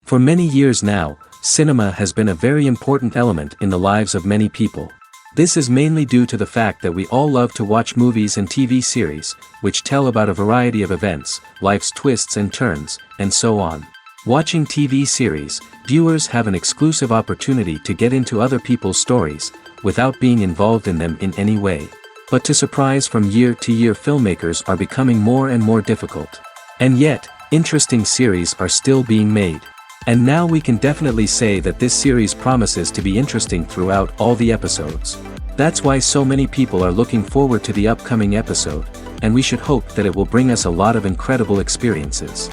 For many years now, cinema has been a very important element in the lives of many people. This is mainly due to the fact that we all love to watch movies and TV series, which tell about a variety of events, life's twists and turns, and so on. Watching TV series, viewers have an exclusive opportunity to get into other people's stories, without being involved in them in any way. But to surprise from year to year, filmmakers are becoming more and more difficult. And yet, interesting series are still being made. And now we can definitely say that this series promises to be interesting throughout all the episodes. That's why so many people are looking forward to the upcoming episode, and we should hope that it will bring us a lot of incredible experiences.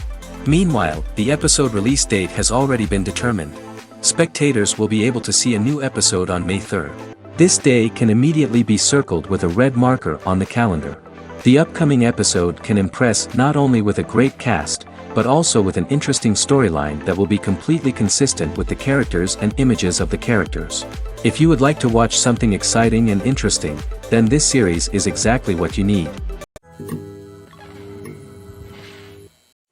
Meanwhile, the episode release date has already been determined. Spectators will be able to see a new episode on May 3rd. This day can immediately be circled with a red marker on the calendar. The upcoming episode can impress not only with a great cast, but also with an interesting storyline that will be completely consistent with the characters and images of the characters. If you would like to watch something exciting and interesting, then this series is exactly what you need.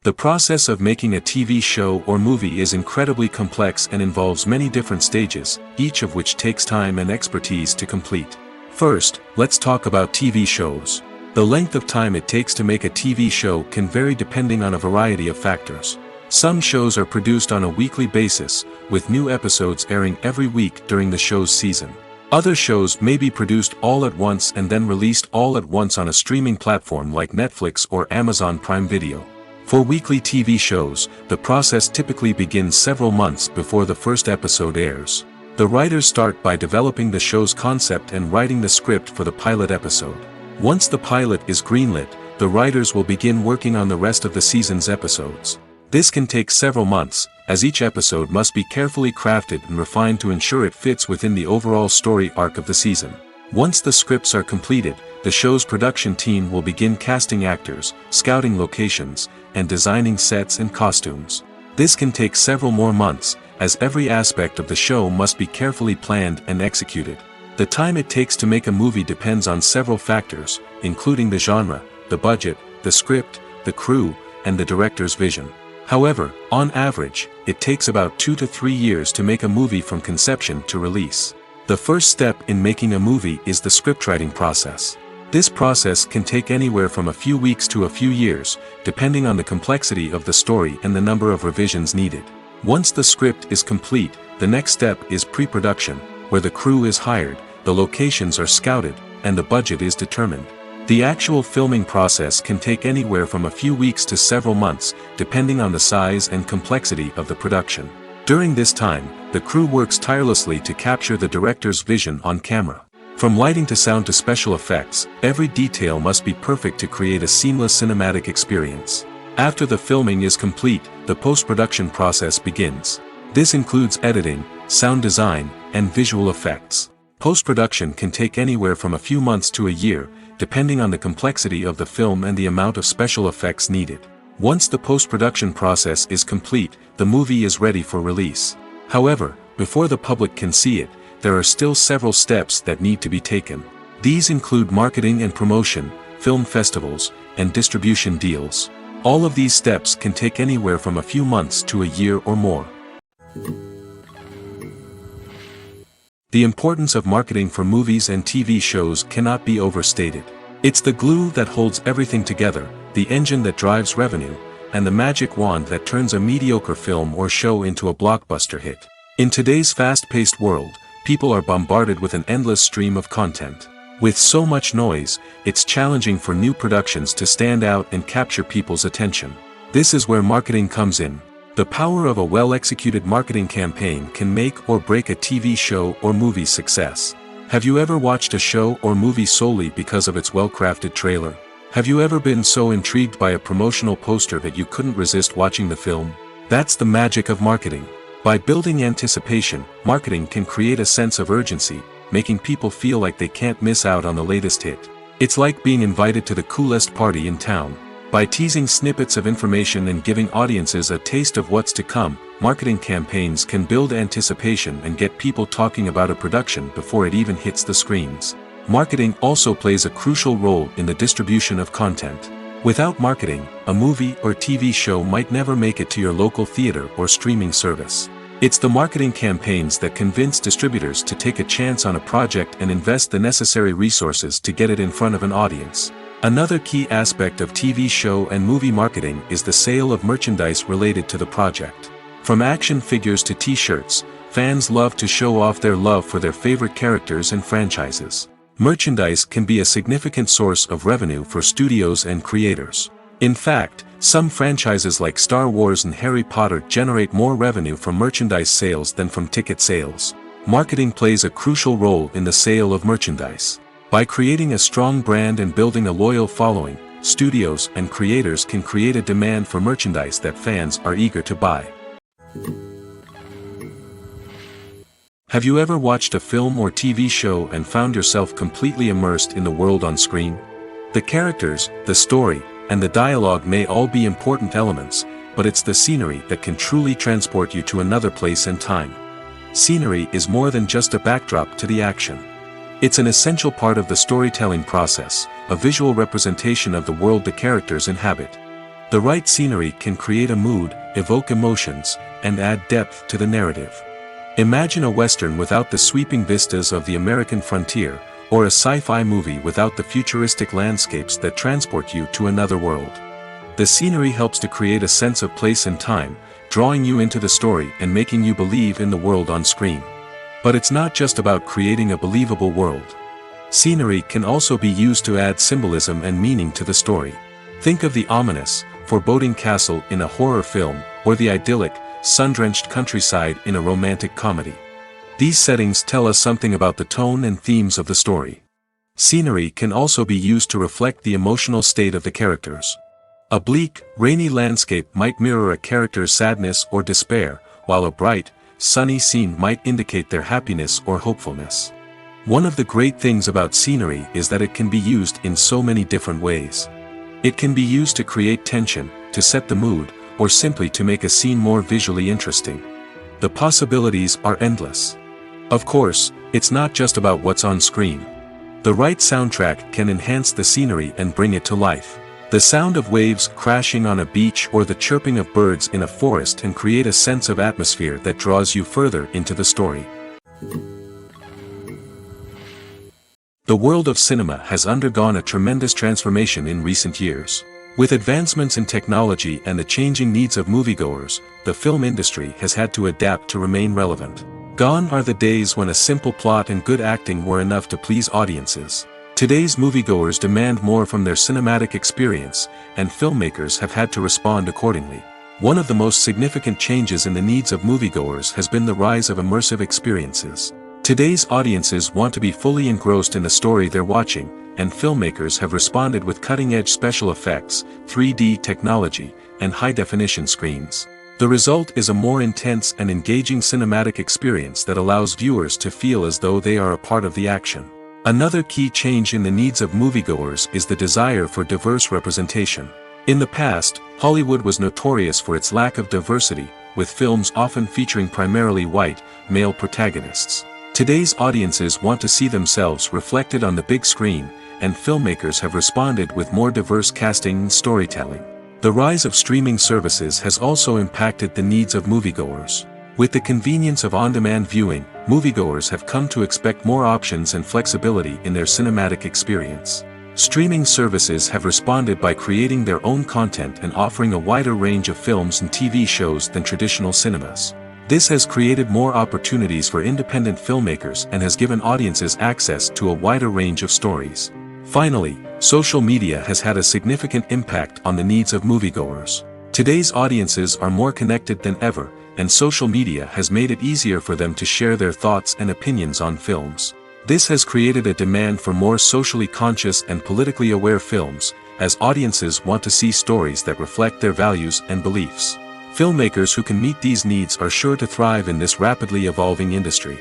The process of making a TV show or movie is incredibly complex and involves many different stages, each of which takes time and expertise to complete. First, let's talk about TV shows. The length of time it takes to make a TV show can vary depending on a variety of factors. Some shows are produced on a weekly basis, with new episodes airing every week during the show's season. Other shows may be produced all at once and then released all at once on a streaming platform like Netflix or Amazon Prime Video. For weekly TV shows, the process typically begins several months before the first episode airs. The writers start by developing the show's concept and writing the script for the pilot episode. Once the pilot is greenlit, the writers will begin working on the rest of the season's episodes. This can take several months, as each episode must be carefully crafted and refined to ensure it fits within the overall story arc of the season. Once the scripts are completed, the show's production team will begin casting actors, scouting locations, and designing sets and costumes. This can take several more months, as every aspect of the show must be carefully planned and executed. The time it takes to make a movie depends on several factors, including the genre, the budget, the script, the crew, and the director's vision. However, on average, it takes about 2 to 3 years to make a movie from conception to release. The first step in making a movie is the scriptwriting process. This process can take anywhere from a few weeks to a few years, depending on the complexity of the story and the number of revisions needed. Once the script is complete, the next step is pre-production, where the crew is hired, the locations are scouted, and the budget is determined. The actual filming process can take anywhere from a few weeks to several months, depending on the size and complexity of the production. During this time, the crew works tirelessly to capture the director's vision on camera. From lighting to sound to special effects, every detail must be perfect to create a seamless cinematic experience. After the filming is complete, the post-production process begins. This includes editing, sound design, and visual effects. Post-production can take anywhere from a few months to a year, depending on the complexity of the film and the amount of special effects needed. Once the post-production process is complete, the movie is ready for release. However, before the public can see it, there are still several steps that need to be taken. These include marketing and promotion, film festivals, and distribution deals. All of these steps can take anywhere from a few months to a year or more. The importance of marketing for movies and TV shows cannot be overstated. It's the glue that holds everything together, the engine that drives revenue, and the magic wand that turns a mediocre film or show into a blockbuster hit. In today's fast-paced world, people are bombarded with an endless stream of content. With so much noise, it's challenging for new productions to stand out and capture people's attention. This is where marketing comes in. The power of a well-executed marketing campaign can make or break a TV show or movie's success. Have you ever watched a show or movie solely because of its well-crafted trailer? Have you ever been so intrigued by a promotional poster that you couldn't resist watching the film? That's the magic of marketing. By building anticipation, marketing can create a sense of urgency, making people feel like they can't miss out on the latest hit. It's like being invited to the coolest party in town. By teasing snippets of information and giving audiences a taste of what's to come, marketing campaigns can build anticipation and get people talking about a production before it even hits the screens. Marketing also plays a crucial role in the distribution of content. Without marketing, a movie or TV show might never make it to your local theater or streaming service. It's the marketing campaigns that convince distributors to take a chance on a project and invest the necessary resources to get it in front of an audience. Another key aspect of TV show and movie marketing is the sale of merchandise related to the project. From action figures to t-shirts, fans love to show off their love for their favorite characters and franchises. Merchandise can be a significant source of revenue for studios and creators. In fact, some franchises like Star Wars and Harry Potter generate more revenue from merchandise sales than from ticket sales. Marketing plays a crucial role in the sale of merchandise. By creating a strong brand and building a loyal following, studios and creators can create a demand for merchandise that fans are eager to buy. Have you ever watched a film or TV show and found yourself completely immersed in the world on screen? The characters, the story, and the dialogue may all be important elements, but it's the scenery that can truly transport you to another place and time. Scenery is more than just a backdrop to the action. It's an essential part of the storytelling process, a visual representation of the world the characters inhabit. The right scenery can create a mood, evoke emotions, and add depth to the narrative. Imagine a Western without the sweeping vistas of the American frontier, or a sci-fi movie without the futuristic landscapes that transport you to another world. The scenery helps to create a sense of place and time, drawing you into the story and making you believe in the world on screen. But it's not just about creating a believable world. Scenery can also be used to add symbolism and meaning to the story. Think of the ominous, foreboding castle in a horror film, or the idyllic, sun-drenched countryside in a romantic comedy. These settings tell us something about the tone and themes of the story. Scenery can also be used to reflect the emotional state of the characters. A bleak, rainy landscape might mirror a character's sadness or despair, while a bright, sunny scene might indicate their happiness or hopefulness. One of the great things about scenery is that it can be used in so many different ways. It can be used to create tension, to set the mood, or simply to make a scene more visually interesting. The possibilities are endless. Of course, it's not just about what's on screen. The right soundtrack can enhance the scenery and bring it to life. The sound of waves crashing on a beach or the chirping of birds in a forest can create a sense of atmosphere that draws you further into the story. The world of cinema has undergone a tremendous transformation in recent years. With advancements in technology and the changing needs of moviegoers, the film industry has had to adapt to remain relevant. Gone are the days when a simple plot and good acting were enough to please audiences. Today's moviegoers demand more from their cinematic experience, and filmmakers have had to respond accordingly. One of the most significant changes in the needs of moviegoers has been the rise of immersive experiences. Today's audiences want to be fully engrossed in the story they're watching, and filmmakers have responded with cutting-edge special effects, 3D technology, and high-definition screens. The result is a more intense and engaging cinematic experience that allows viewers to feel as though they are a part of the action. Another key change in the needs of moviegoers is the desire for diverse representation. In the past, Hollywood was notorious for its lack of diversity, with films often featuring primarily white, male protagonists. Today's audiences want to see themselves reflected on the big screen, and filmmakers have responded with more diverse casting and storytelling. The rise of streaming services has also impacted the needs of moviegoers. With the convenience of on-demand viewing, moviegoers have come to expect more options and flexibility in their cinematic experience. Streaming services have responded by creating their own content and offering a wider range of films and TV shows than traditional cinemas. This has created more opportunities for independent filmmakers and has given audiences access to a wider range of stories. Finally, social media has had a significant impact on the needs of moviegoers. Today's audiences are more connected than ever, and social media has made it easier for them to share their thoughts and opinions on films. This has created a demand for more socially conscious and politically aware films, as audiences want to see stories that reflect their values and beliefs. Filmmakers who can meet these needs are sure to thrive in this rapidly evolving industry.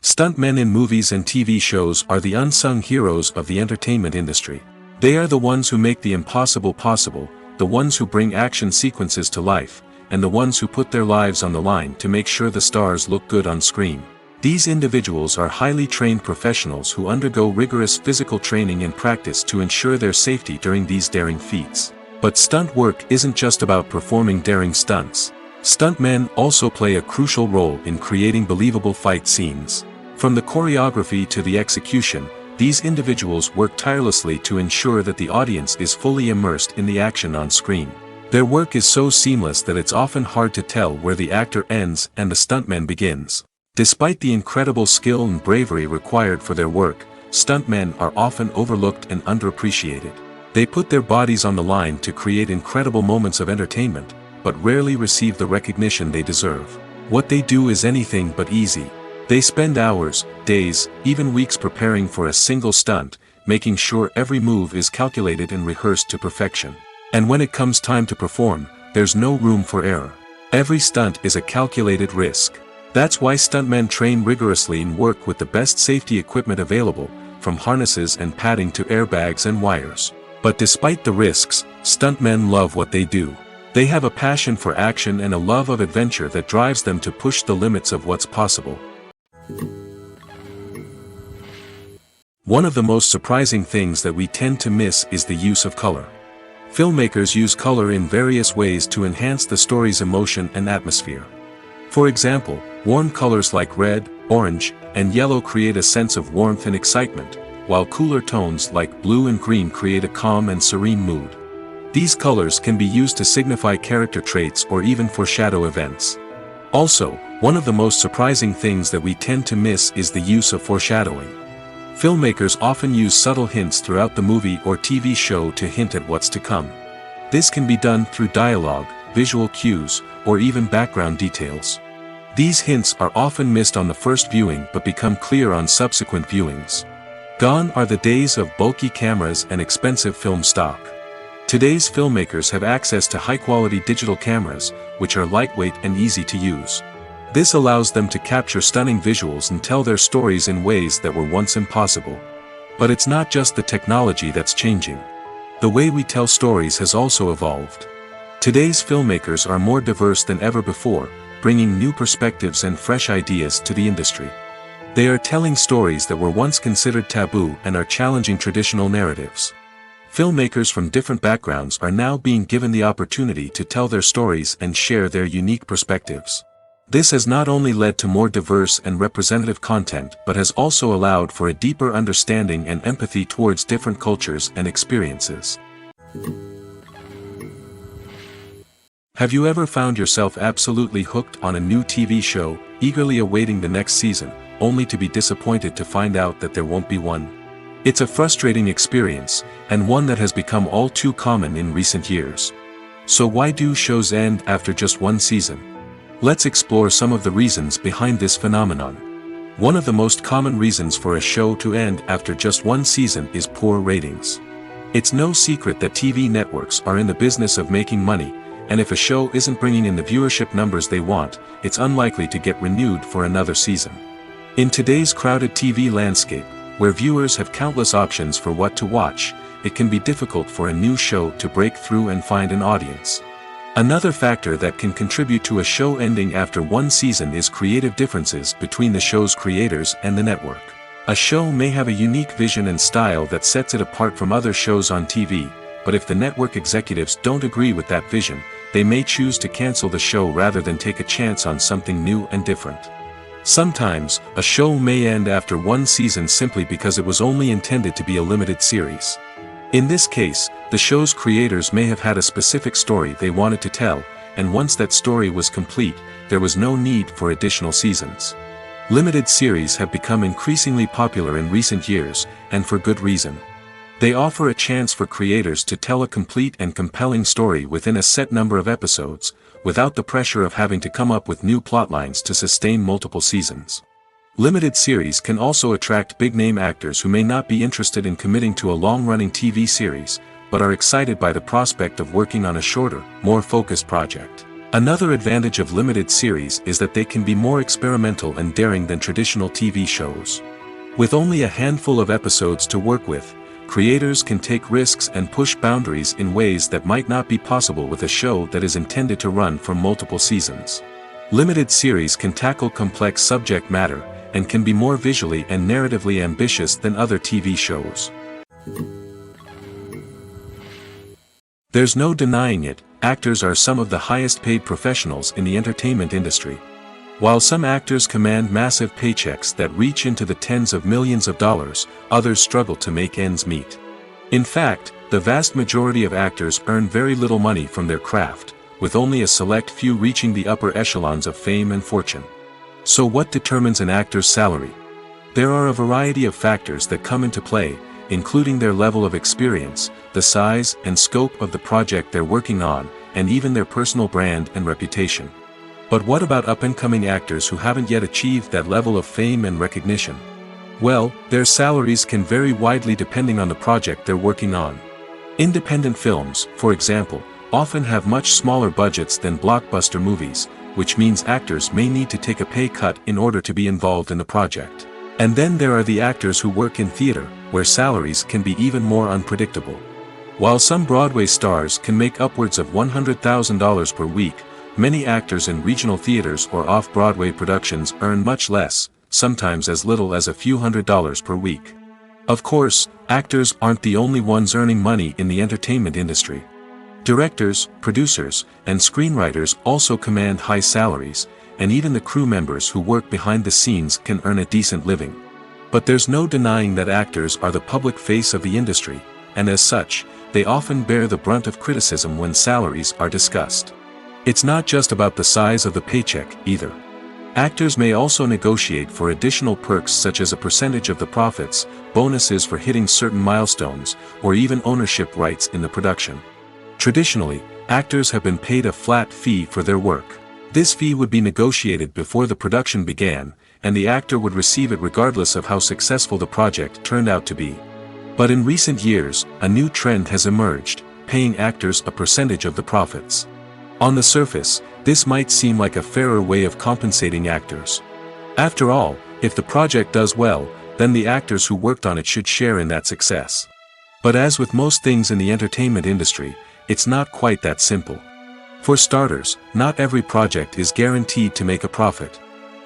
Stuntmen in movies and TV shows are the unsung heroes of the entertainment industry. They are the ones who make the impossible possible, the ones who bring action sequences to life, and the ones who put their lives on the line to make sure the stars look good on screen. These individuals are highly trained professionals who undergo rigorous physical training and practice to ensure their safety during these daring feats. But stunt work isn't just about performing daring stunts. Stuntmen also play a crucial role in creating believable fight scenes. From the choreography to the execution, these individuals work tirelessly to ensure that the audience is fully immersed in the action on screen. Their work is so seamless that it's often hard to tell where the actor ends and the stuntman begins. Despite the incredible skill and bravery required for their work, stuntmen are often overlooked and underappreciated. They put their bodies on the line to create incredible moments of entertainment, but rarely receive the recognition they deserve. What they do is anything but easy. They spend hours, days, even weeks preparing for a single stunt, making sure every move is calculated and rehearsed to perfection. And when it comes time to perform, there's no room for error. Every stunt is a calculated risk. That's why stuntmen train rigorously and work with the best safety equipment available, from harnesses and padding to airbags and wires. But despite the risks, stuntmen love what they do. They have a passion for action and a love of adventure that drives them to push the limits of what's possible. One of the most surprising things that we tend to miss is the use of color. Filmmakers use color in various ways to enhance the story's emotion and atmosphere. For example, warm colors like red, orange, and yellow create a sense of warmth and excitement, while cooler tones like blue and green create a calm and serene mood. These colors can be used to signify character traits or even foreshadow events. Also, one of the most surprising things that we tend to miss is the use of foreshadowing. Filmmakers often use subtle hints throughout the movie or TV show to hint at what's to come. This can be done through dialogue, visual cues, or even background details. These hints are often missed on the first viewing but become clear on subsequent viewings. Gone are the days of bulky cameras and expensive film stock. Today's filmmakers have access to high-quality digital cameras, which are lightweight and easy to use. This allows them to capture stunning visuals and tell their stories in ways that were once impossible. But it's not just the technology that's changing. The way we tell stories has also evolved. Today's filmmakers are more diverse than ever before, bringing new perspectives and fresh ideas to the industry. They are telling stories that were once considered taboo and are challenging traditional narratives. Filmmakers from different backgrounds are now being given the opportunity to tell their stories and share their unique perspectives. This has not only led to more diverse and representative content but has also allowed for a deeper understanding and empathy towards different cultures and experiences. Have you ever found yourself absolutely hooked on a new TV show, eagerly awaiting the next season, only to be disappointed to find out that there won't be one? It's a frustrating experience, and one that has become all too common in recent years. So why do shows end after just one season? Let's explore some of the reasons behind this phenomenon. One of the most common reasons for a show to end after just one season is poor ratings. It's no secret that TV networks are in the business of making money, and if a show isn't bringing in the viewership numbers they want, it's unlikely to get renewed for another season. In today's crowded TV landscape, where viewers have countless options for what to watch, it can be difficult for a new show to break through and find an audience. Another factor that can contribute to a show ending after one season is creative differences between the show's creators and the network. A show may have a unique vision and style that sets it apart from other shows on TV, but if the network executives don't agree with that vision, they may choose to cancel the show rather than take a chance on something new and different. Sometimes, a show may end after one season simply because it was only intended to be a limited series. In this case, the show's creators may have had a specific story they wanted to tell, and once that story was complete, there was no need for additional seasons. Limited series have become increasingly popular in recent years, and for good reason. They offer a chance for creators to tell a complete and compelling story within a set number of episodes, without the pressure of having to come up with new plotlines to sustain multiple seasons. Limited series can also attract big-name actors who may not be interested in committing to a long-running TV series, but are excited by the prospect of working on a shorter, more focused project. Another advantage of limited series is that they can be more experimental and daring than traditional TV shows. With only a handful of episodes to work with, creators can take risks and push boundaries in ways that might not be possible with a show that is intended to run for multiple seasons. Limited series can tackle complex subject matter, and can be more visually and narratively ambitious than other TV shows. There's no denying it, actors are some of the highest paid professionals in the entertainment industry. While some actors command massive paychecks that reach into the tens of millions of dollars, others struggle to make ends meet. In fact, the vast majority of actors earn very little money from their craft, with only a select few reaching the upper echelons of fame and fortune. So what determines an actor's salary? There are a variety of factors that come into play, including their level of experience, the size and scope of the project they're working on, and even their personal brand and reputation. But what about up-and-coming actors who haven't yet achieved that level of fame and recognition? Well, their salaries can vary widely depending on the project they're working on. Independent films, for example, often have much smaller budgets than blockbuster movies, which means actors may need to take a pay cut in order to be involved in the project. And then there are the actors who work in theater, where salaries can be even more unpredictable. While some Broadway stars can make upwards of $100,000 per week, many actors in regional theaters or off-Broadway productions earn much less, sometimes as little as a few $100s per week. Of course, actors aren't the only ones earning money in the entertainment industry. Directors, producers, and screenwriters also command high salaries, and even the crew members who work behind the scenes can earn a decent living. But there's no denying that actors are the public face of the industry, and as such, they often bear the brunt of criticism when salaries are discussed. It's not just about the size of the paycheck, either. Actors may also negotiate for additional perks such as a percentage of the profits, bonuses for hitting certain milestones, or even ownership rights in the production. Traditionally, actors have been paid a flat fee for their work. This fee would be negotiated before the production began, and the actor would receive it regardless of how successful the project turned out to be. But in recent years, a new trend has emerged, paying actors a percentage of the profits. On the surface, this might seem like a fairer way of compensating actors. After all, if the project does well, then the actors who worked on it should share in that success. But as with most things in the entertainment industry, it's not quite that simple. For starters, not every project is guaranteed to make a profit.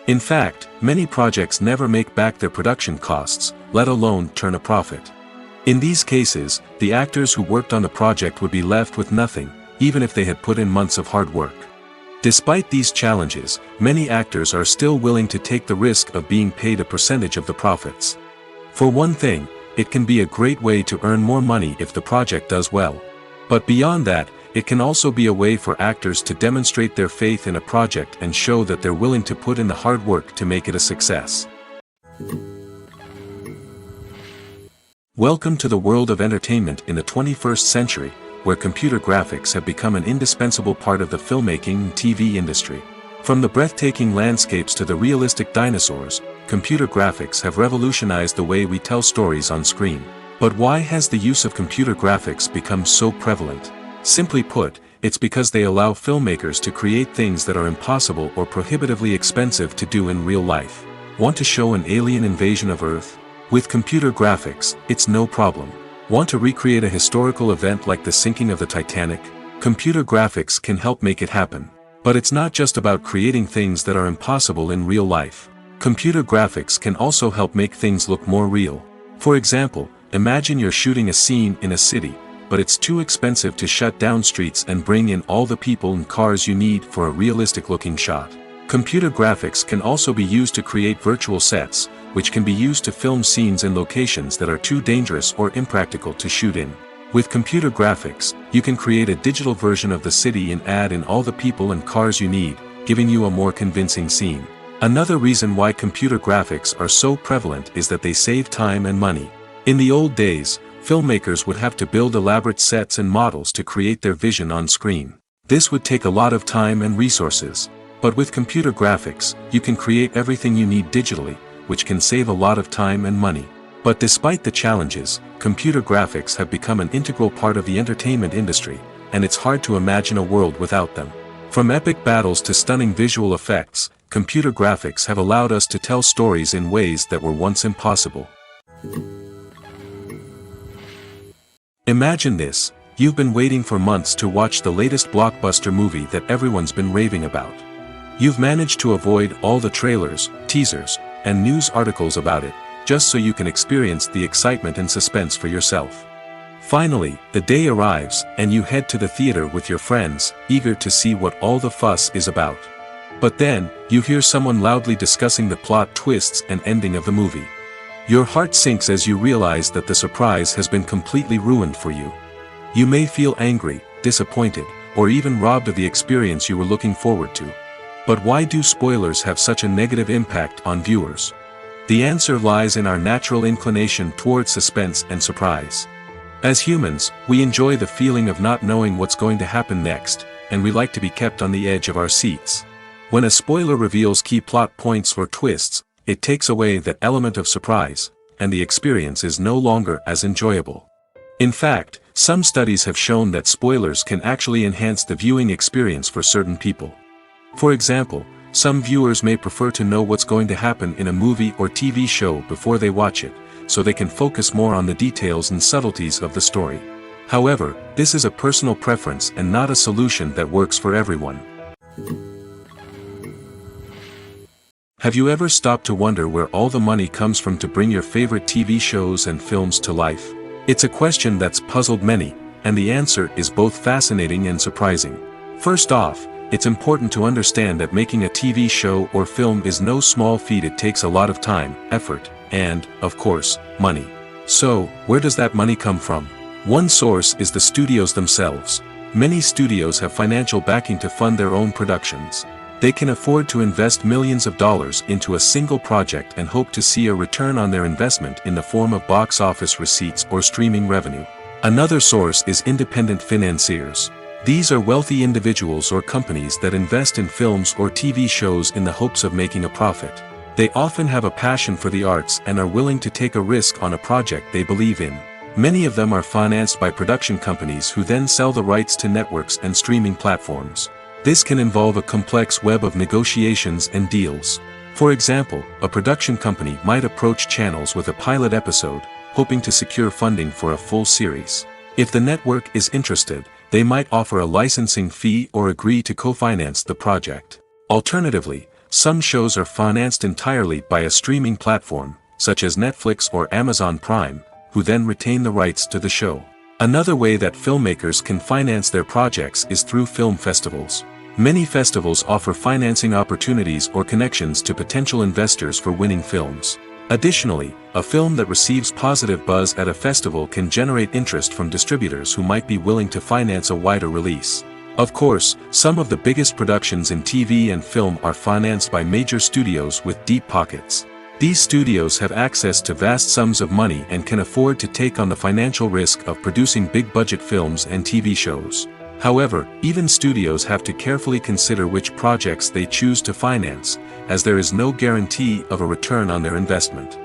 In fact, many projects never make back their production costs, let alone turn a profit. In these cases, the actors who worked on the project would be left with nothing, even if they had put in months of hard work. Despite these challenges, many actors are still willing to take the risk of being paid a percentage of the profits. For one thing, it can be a great way to earn more money if the project does well. But beyond that, it can also be a way for actors to demonstrate their faith in a project and show that they're willing to put in the hard work to make it a success. Welcome to the world of entertainment in the 21st century, where computer graphics have become an indispensable part of the filmmaking and TV industry. From the breathtaking landscapes to the realistic dinosaurs, computer graphics have revolutionized the way we tell stories on screen. But why has the use of computer graphics become so prevalent? Simply put, it's because they allow filmmakers to create things that are impossible or prohibitively expensive to do in real life. Want to show an alien invasion of Earth? With computer graphics, it's no problem. Want to recreate a historical event like the sinking of the Titanic? Computer graphics can help make it happen. But it's not just about creating things that are impossible in real life. Computer graphics can also help make things look more real. For example, imagine you're shooting a scene in a city, but it's too expensive to shut down streets and bring in all the people and cars you need for a realistic-looking shot. Computer graphics can also be used to create virtual sets, which can be used to film scenes in locations that are too dangerous or impractical to shoot in. With computer graphics, you can create a digital version of the city and add in all the people and cars you need, giving you a more convincing scene. Another reason why computer graphics are so prevalent is that they save time and money. In the old days, filmmakers would have to build elaborate sets and models to create their vision on screen. This would take a lot of time and resources. But with computer graphics, you can create everything you need digitally, which can save a lot of time and money. But despite the challenges, computer graphics have become an integral part of the entertainment industry, and it's hard to imagine a world without them. From epic battles to stunning visual effects, computer graphics have allowed us to tell stories in ways that were once impossible. Imagine this: you've been waiting for months to watch the latest blockbuster movie that everyone's been raving about. You've managed to avoid all the trailers, teasers, and news articles about it, just so you can experience the excitement and suspense for yourself. Finally, the day arrives, and you head to the theater with your friends, eager to see what all the fuss is about. But then, you hear someone loudly discussing the plot twists and ending of the movie. Your heart sinks as you realize that the surprise has been completely ruined for you. You may feel angry, disappointed, or even robbed of the experience you were looking forward to. But why do spoilers have such a negative impact on viewers? The answer lies in our natural inclination toward suspense and surprise. As humans, we enjoy the feeling of not knowing what's going to happen next, and we like to be kept on the edge of our seats. When a spoiler reveals key plot points or twists, it takes away that element of surprise, and the experience is no longer as enjoyable. In fact, some studies have shown that spoilers can actually enhance the viewing experience for certain people. For example, some viewers may prefer to know what's going to happen in a movie or TV show before they watch it, so they can focus more on the details and subtleties of the story. However, this is a personal preference and not a solution that works for everyone. Have you ever stopped to wonder where all the money comes from to bring your favorite TV shows and films to life? It's a question that's puzzled many, and the answer is both fascinating and surprising. First off, it's important to understand that making a TV show or film is no small feat. It takes a lot of time, effort, and, of course, money. So, where does that money come from? One source is the studios themselves. Many studios have financial backing to fund their own productions. They can afford to invest millions of dollars into a single project and hope to see a return on their investment in the form of box office receipts or streaming revenue. Another source is independent financiers. These are wealthy individuals or companies that invest in films or TV shows in the hopes of making a profit. They often have a passion for the arts and are willing to take a risk on a project they believe in. Many of them are financed by production companies who then sell the rights to networks and streaming platforms. This can involve a complex web of negotiations and deals. For example, a production company might approach channels with a pilot episode, hoping to secure funding for a full series. If the network is interested, they might offer a licensing fee or agree to co-finance the project. Alternatively, some shows are financed entirely by a streaming platform, such as Netflix or Amazon Prime, who then retain the rights to the show. Another way that filmmakers can finance their projects is through film festivals. Many festivals offer financing opportunities or connections to potential investors for winning films. Additionally, a film that receives positive buzz at a festival can generate interest from distributors who might be willing to finance a wider release. Of course, some of the biggest productions in TV and film are financed by major studios with deep pockets. These studios have access to vast sums of money and can afford to take on the financial risk of producing big-budget films and TV shows. However, even studios have to carefully consider which projects they choose to finance, as there is no guarantee of a return on their investment.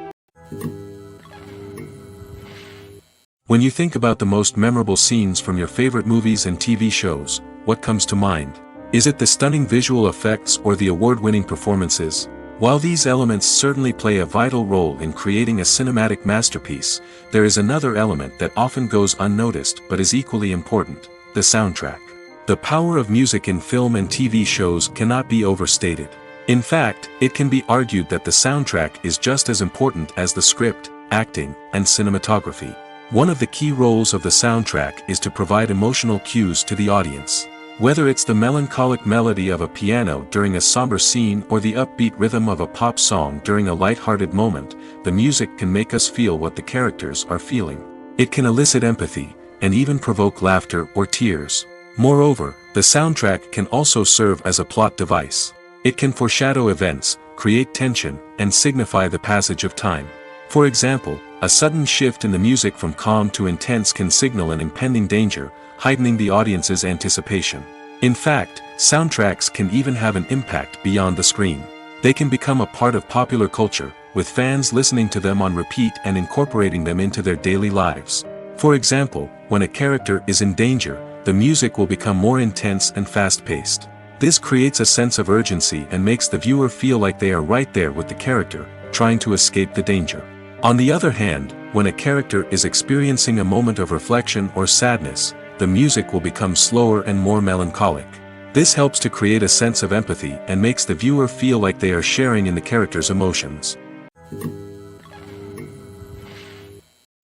When you think about the most memorable scenes from your favorite movies and TV shows, what comes to mind? Is it the stunning visual effects or the award-winning performances? While these elements certainly play a vital role in creating a cinematic masterpiece, there is another element that often goes unnoticed but is equally important: the soundtrack. The power of music in film and TV shows cannot be overstated. In fact, it can be argued that the soundtrack is just as important as the script, acting, and cinematography. One of the key roles of the soundtrack is to provide emotional cues to the audience. Whether it's the melancholic melody of a piano during a somber scene or the upbeat rhythm of a pop song during a light-hearted moment, the music can make us feel what the characters are feeling. It can elicit empathy, and even provoke laughter or tears. Moreover, the soundtrack can also serve as a plot device. It can foreshadow events, create tension, and signify the passage of time. For example, a sudden shift in the music from calm to intense can signal an impending danger, heightening the audience's anticipation. In fact, soundtracks can even have an impact beyond the screen. They can become a part of popular culture, with fans listening to them on repeat and incorporating them into their daily lives. For example, when a character is in danger, the music will become more intense and fast-paced. This creates a sense of urgency and makes the viewer feel like they are right there with the character, trying to escape the danger. On the other hand, when a character is experiencing a moment of reflection or sadness, the music will become slower and more melancholic. This helps to create a sense of empathy and makes the viewer feel like they are sharing in the character's emotions.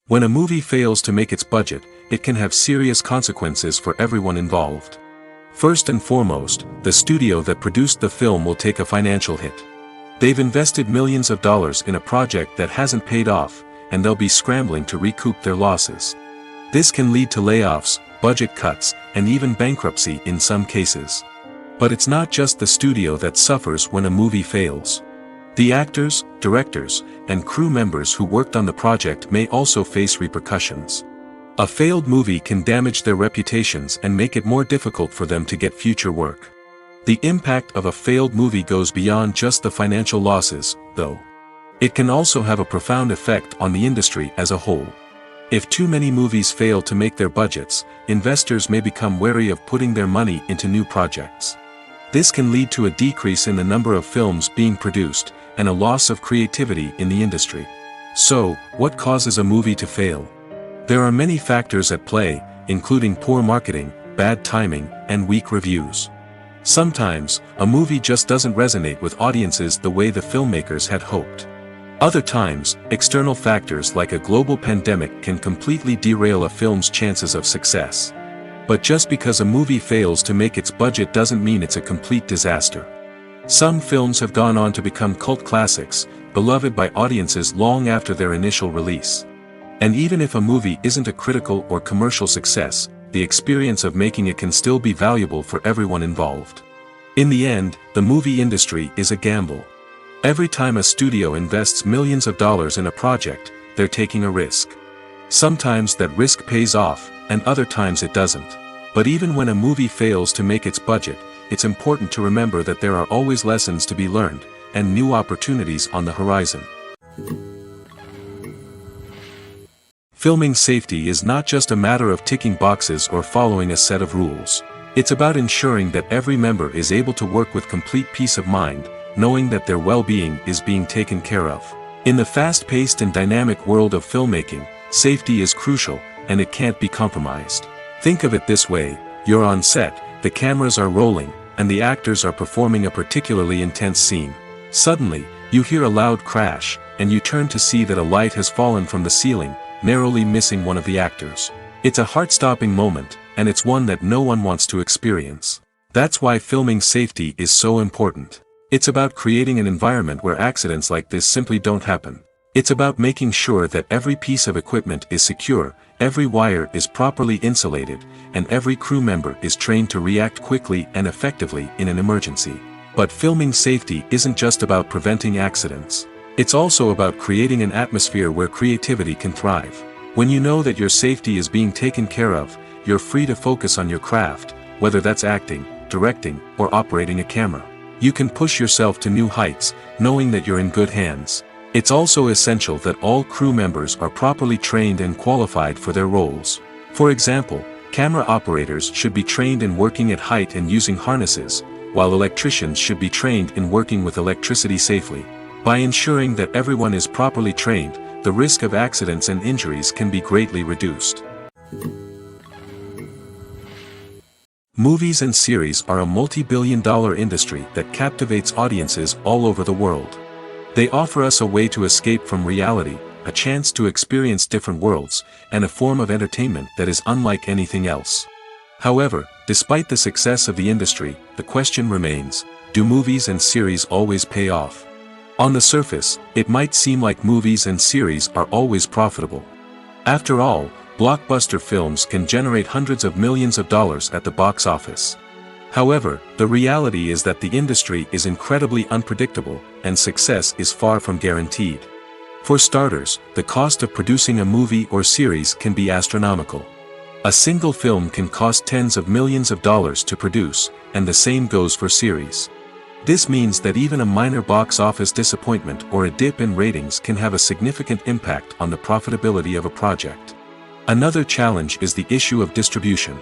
When a movie fails to make its budget, it can have serious consequences for everyone involved. First and foremost, the studio that produced the film will take a financial hit. They've invested millions of dollars in a project that hasn't paid off, and they'll be scrambling to recoup their losses. This can lead to layoffs, budget cuts, and even bankruptcy in some cases. But it's not just the studio that suffers when a movie fails. The actors, directors, and crew members who worked on the project may also face repercussions. A failed movie can damage their reputations and make it more difficult for them to get future work. The impact of a failed movie goes beyond just the financial losses, though. It can also have a profound effect on the industry as a whole. If too many movies fail to make their budgets, investors may become wary of putting their money into new projects. This can lead to a decrease in the number of films being produced, and a loss of creativity in the industry. So, what causes a movie to fail? There are many factors at play, including poor marketing, bad timing, and weak reviews. Sometimes, a movie just doesn't resonate with audiences the way the filmmakers had hoped. Other times, external factors like a global pandemic can completely derail a film's chances of success. But just because a movie fails to make its budget doesn't mean it's a complete disaster. Some films have gone on to become cult classics, beloved by audiences long after their initial release. And even if a movie isn't a critical or commercial success, the experience of making it can still be valuable for everyone involved. In the end, the movie industry is a gamble. Every time a studio invests millions of dollars in a project, they're taking a risk. Sometimes that risk pays off, and other times it doesn't. But even when a movie fails to make its budget, it's important to remember that there are always lessons to be learned, and new opportunities on the horizon. Filming safety is not just a matter of ticking boxes or following a set of rules. It's about ensuring that every member is able to work with complete peace of mind, knowing that their well-being is being taken care of. In the fast-paced and dynamic world of filmmaking, safety is crucial, and it can't be compromised. Think of it this way: you're on set, the cameras are rolling, and the actors are performing a particularly intense scene. Suddenly, you hear a loud crash, and you turn to see that a light has fallen from the ceiling, narrowly missing one of the actors. It's a heart-stopping moment, and it's one that no one wants to experience. That's why filming safety is so important. It's about creating an environment where accidents like this simply don't happen. It's about making sure that every piece of equipment is secure, every wire is properly insulated, and every crew member is trained to react quickly and effectively in an emergency. But filming safety isn't just about preventing accidents. It's also about creating an atmosphere where creativity can thrive. When you know that your safety is being taken care of, you're free to focus on your craft, whether that's acting, directing, or operating a camera. You can push yourself to new heights, knowing that you're in good hands. It's also essential that all crew members are properly trained and qualified for their roles. For example, camera operators should be trained in working at height and using harnesses, while electricians should be trained in working with electricity safely. By ensuring that everyone is properly trained, the risk of accidents and injuries can be greatly reduced. Movies and series are a multi-billion-dollar industry that captivates audiences all over the world. They offer us a way to escape from reality, a chance to experience different worlds, and a form of entertainment that is unlike anything else. However, despite the success of the industry, the question remains: do movies and series always pay off? On the surface, it might seem like movies and series are always profitable. After all, blockbuster films can generate hundreds of millions of dollars at the box office. However, the reality is that the industry is incredibly unpredictable, and success is far from guaranteed. For starters, the cost of producing a movie or series can be astronomical. A single film can cost tens of millions of dollars to produce, and the same goes for series. This means that even a minor box office disappointment or a dip in ratings can have a significant impact on the profitability of a project. Another challenge is the issue of distribution.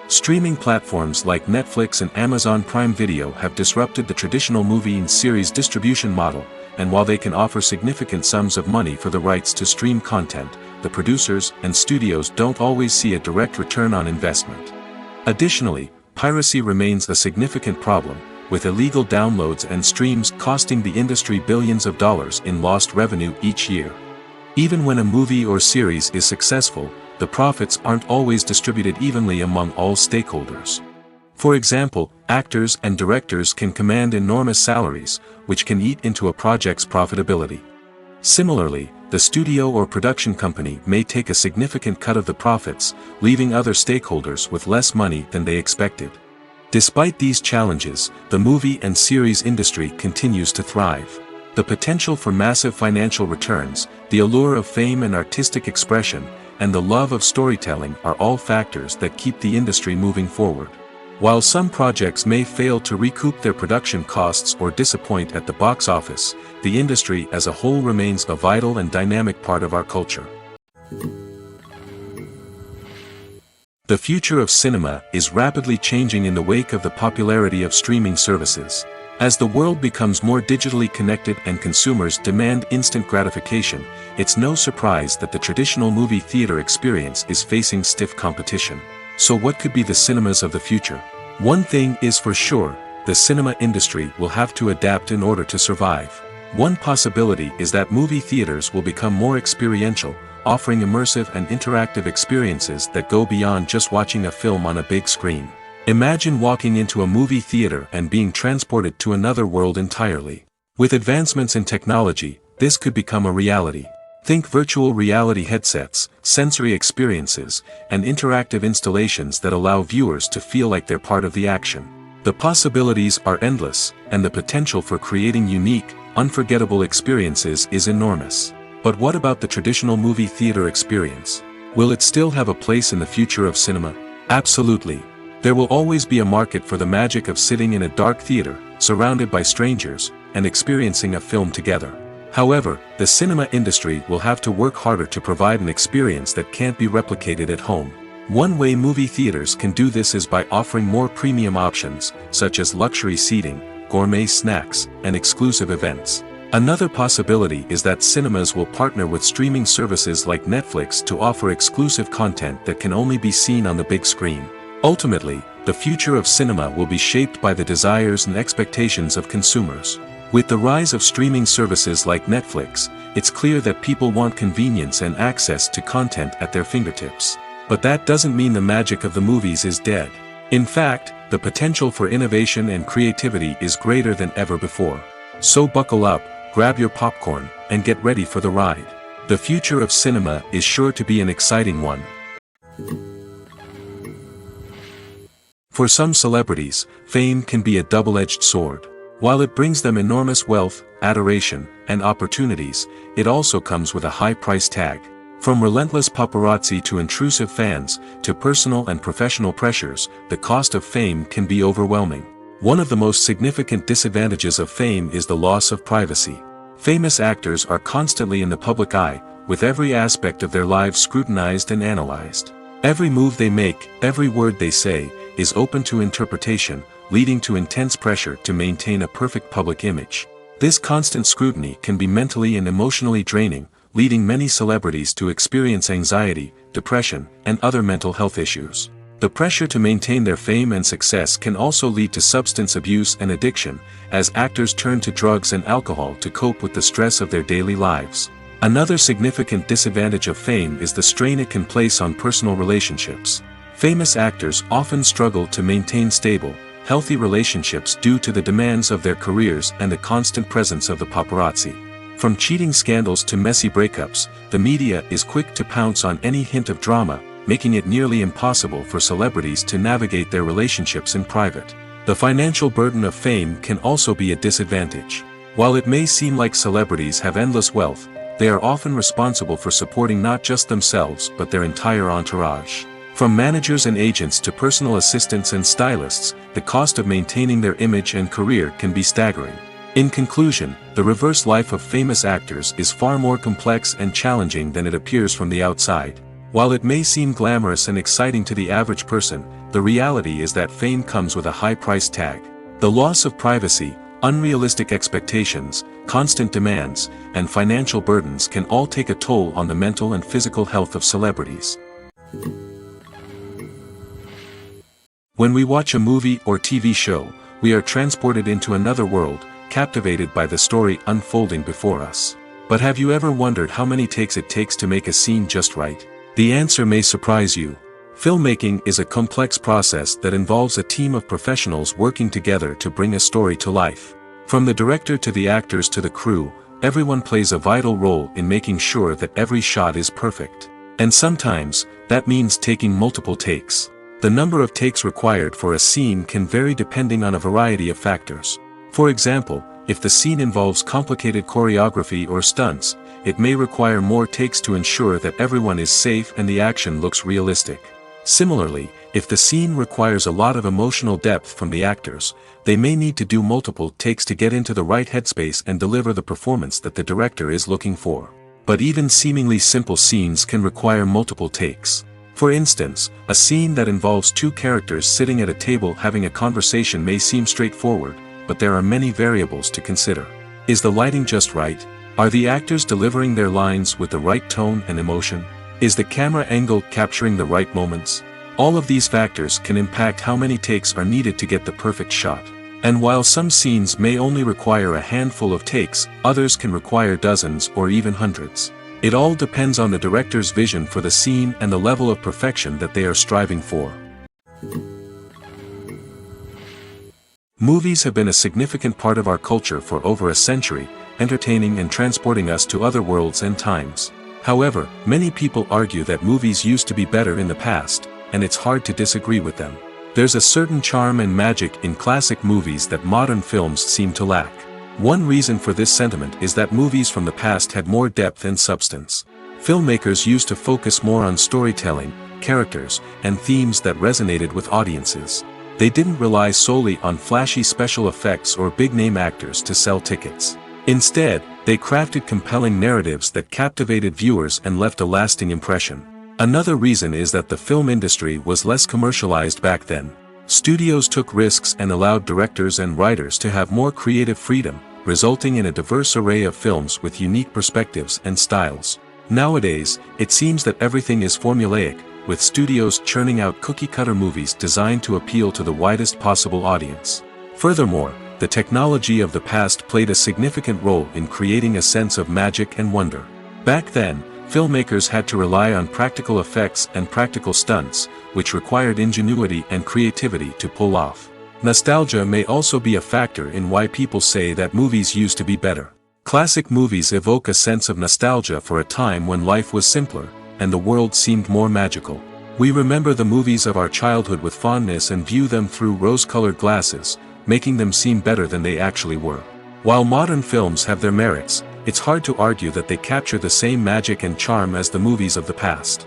Streaming platforms like Netflix and Amazon Prime Video have disrupted the traditional movie and series distribution model, and while they can offer significant sums of money for the rights to stream content, the producers and studios don't always see a direct return on investment. Additionally, piracy remains a significant problem, with illegal downloads and streams costing the industry billions of dollars in lost revenue each year. Even when a movie or series is successful, the profits aren't always distributed evenly among all stakeholders. For example, actors and directors can command enormous salaries, which can eat into a project's profitability. Similarly, the studio or production company may take a significant cut of the profits, leaving other stakeholders with less money than they expected. Despite these challenges, the movie and series industry continues to thrive. The potential for massive financial returns, the allure of fame and artistic expression, and the love of storytelling are all factors that keep the industry moving forward. While some projects may fail to recoup their production costs or disappoint at the box office, the industry as a whole remains a vital and dynamic part of our culture. The future of cinema is rapidly changing in the wake of the popularity of streaming services. As the world becomes more digitally connected and consumers demand instant gratification, it's no surprise that the traditional movie theater experience is facing stiff competition. So what could be the cinemas of the future? One thing is for sure, the cinema industry will have to adapt in order to survive. One possibility is that movie theaters will become more experiential, offering immersive and interactive experiences that go beyond just watching a film on a big screen. Imagine walking into a movie theater and being transported to another world entirely. With advancements in technology, this could become a reality. Think virtual reality headsets, sensory experiences, and interactive installations that allow viewers to feel like they're part of the action. The possibilities are endless, and the potential for creating unique, unforgettable experiences is enormous. But what about the traditional movie theater experience? Will it still have a place in the future of cinema? Absolutely. There will always be a market for the magic of sitting in a dark theater, surrounded by strangers, and experiencing a film together. However, the cinema industry will have to work harder to provide an experience that can't be replicated at home. One way movie theaters can do this is by offering more premium options, such as luxury seating, gourmet snacks, and exclusive events. Another possibility is that cinemas will partner with streaming services like Netflix to offer exclusive content that can only be seen on the big screen. Ultimately, the future of cinema will be shaped by the desires and expectations of consumers. With the rise of streaming services like Netflix, it's clear that people want convenience and access to content at their fingertips. But that doesn't mean the magic of the movies is dead. In fact, the potential for innovation and creativity is greater than ever before. So buckle up, grab your popcorn, and get ready for the ride. The future of cinema is sure to be an exciting one. For some celebrities, fame can be a double-edged sword. While it brings them enormous wealth, adoration, and opportunities, it also comes with a high price tag. From relentless paparazzi to intrusive fans, to personal and professional pressures, the cost of fame can be overwhelming. One of the most significant disadvantages of fame is the loss of privacy. Famous actors are constantly in the public eye, with every aspect of their lives scrutinized and analyzed. Every move they make, every word they say, is open to interpretation, leading to intense pressure to maintain a perfect public image. This constant scrutiny can be mentally and emotionally draining, leading many celebrities to experience anxiety, depression, and other mental health issues. The pressure to maintain their fame and success can also lead to substance abuse and addiction, as actors turn to drugs and alcohol to cope with the stress of their daily lives. Another significant disadvantage of fame is the strain it can place on personal relationships. Famous actors often struggle to maintain stable, healthy relationships due to the demands of their careers and the constant presence of the paparazzi. From cheating scandals to messy breakups, the media is quick to pounce on any hint of drama, making it nearly impossible for celebrities to navigate their relationships in private. The financial burden of fame can also be a disadvantage. While it may seem like celebrities have endless wealth, they are often responsible for supporting not just themselves but their entire entourage. From managers and agents to personal assistants and stylists, the cost of maintaining their image and career can be staggering. In conclusion, the reverse life of famous actors is far more complex and challenging than it appears from the outside. While it may seem glamorous and exciting to the average person, the reality is that fame comes with a high price tag. The loss of privacy, unrealistic expectations, constant demands, and financial burdens can all take a toll on the mental and physical health of celebrities. When we watch a movie or TV show, we are transported into another world, captivated by the story unfolding before us. But have you ever wondered how many takes it takes to make a scene just right? The answer may surprise you. Filmmaking is a complex process that involves a team of professionals working together to bring a story to life. From the director to the actors to the crew, everyone plays a vital role in making sure that every shot is perfect. And sometimes, that means taking multiple takes. The number of takes required for a scene can vary depending on a variety of factors. For example, if the scene involves complicated choreography or stunts, it may require more takes to ensure that everyone is safe and the action looks realistic. Similarly, if the scene requires a lot of emotional depth from the actors, they may need to do multiple takes to get into the right headspace and deliver the performance that the director is looking for. But even seemingly simple scenes can require multiple takes. For instance, a scene that involves two characters sitting at a table having a conversation may seem straightforward, but there are many variables to consider. Is the lighting just right? Are the actors delivering their lines with the right tone and emotion? Is the camera angle capturing the right moments? All of these factors can impact how many takes are needed to get the perfect shot. And while some scenes may only require a handful of takes, others can require dozens or even hundreds. It all depends on the director's vision for the scene and the level of perfection that they are striving for. Movies have been a significant part of our culture for over a century, entertaining and transporting us to other worlds and times. However, many people argue that movies used to be better in the past, and it's hard to disagree with them. There's a certain charm and magic in classic movies that modern films seem to lack. One reason for this sentiment is that movies from the past had more depth and substance. Filmmakers used to focus more on storytelling, characters, and themes that resonated with audiences. They didn't rely solely on flashy special effects or big-name actors to sell tickets. Instead, they crafted compelling narratives that captivated viewers and left a lasting impression. Another reason is that the film industry was less commercialized back then. Studios took risks and allowed directors and writers to have more creative freedom, resulting in a diverse array of films with unique perspectives and styles. Nowadays, it seems that everything is formulaic, with studios churning out cookie-cutter movies designed to appeal to the widest possible audience. Furthermore, the technology of the past played a significant role in creating a sense of magic and wonder. Back then, filmmakers had to rely on practical effects and practical stunts, which required ingenuity and creativity to pull off. Nostalgia may also be a factor in why people say that movies used to be better. Classic movies evoke a sense of nostalgia for a time when life was simpler, and the world seemed more magical. We remember the movies of our childhood with fondness and view them through rose-colored glasses, making them seem better than they actually were. While modern films have their merits, it's hard to argue that they capture the same magic and charm as the movies of the past.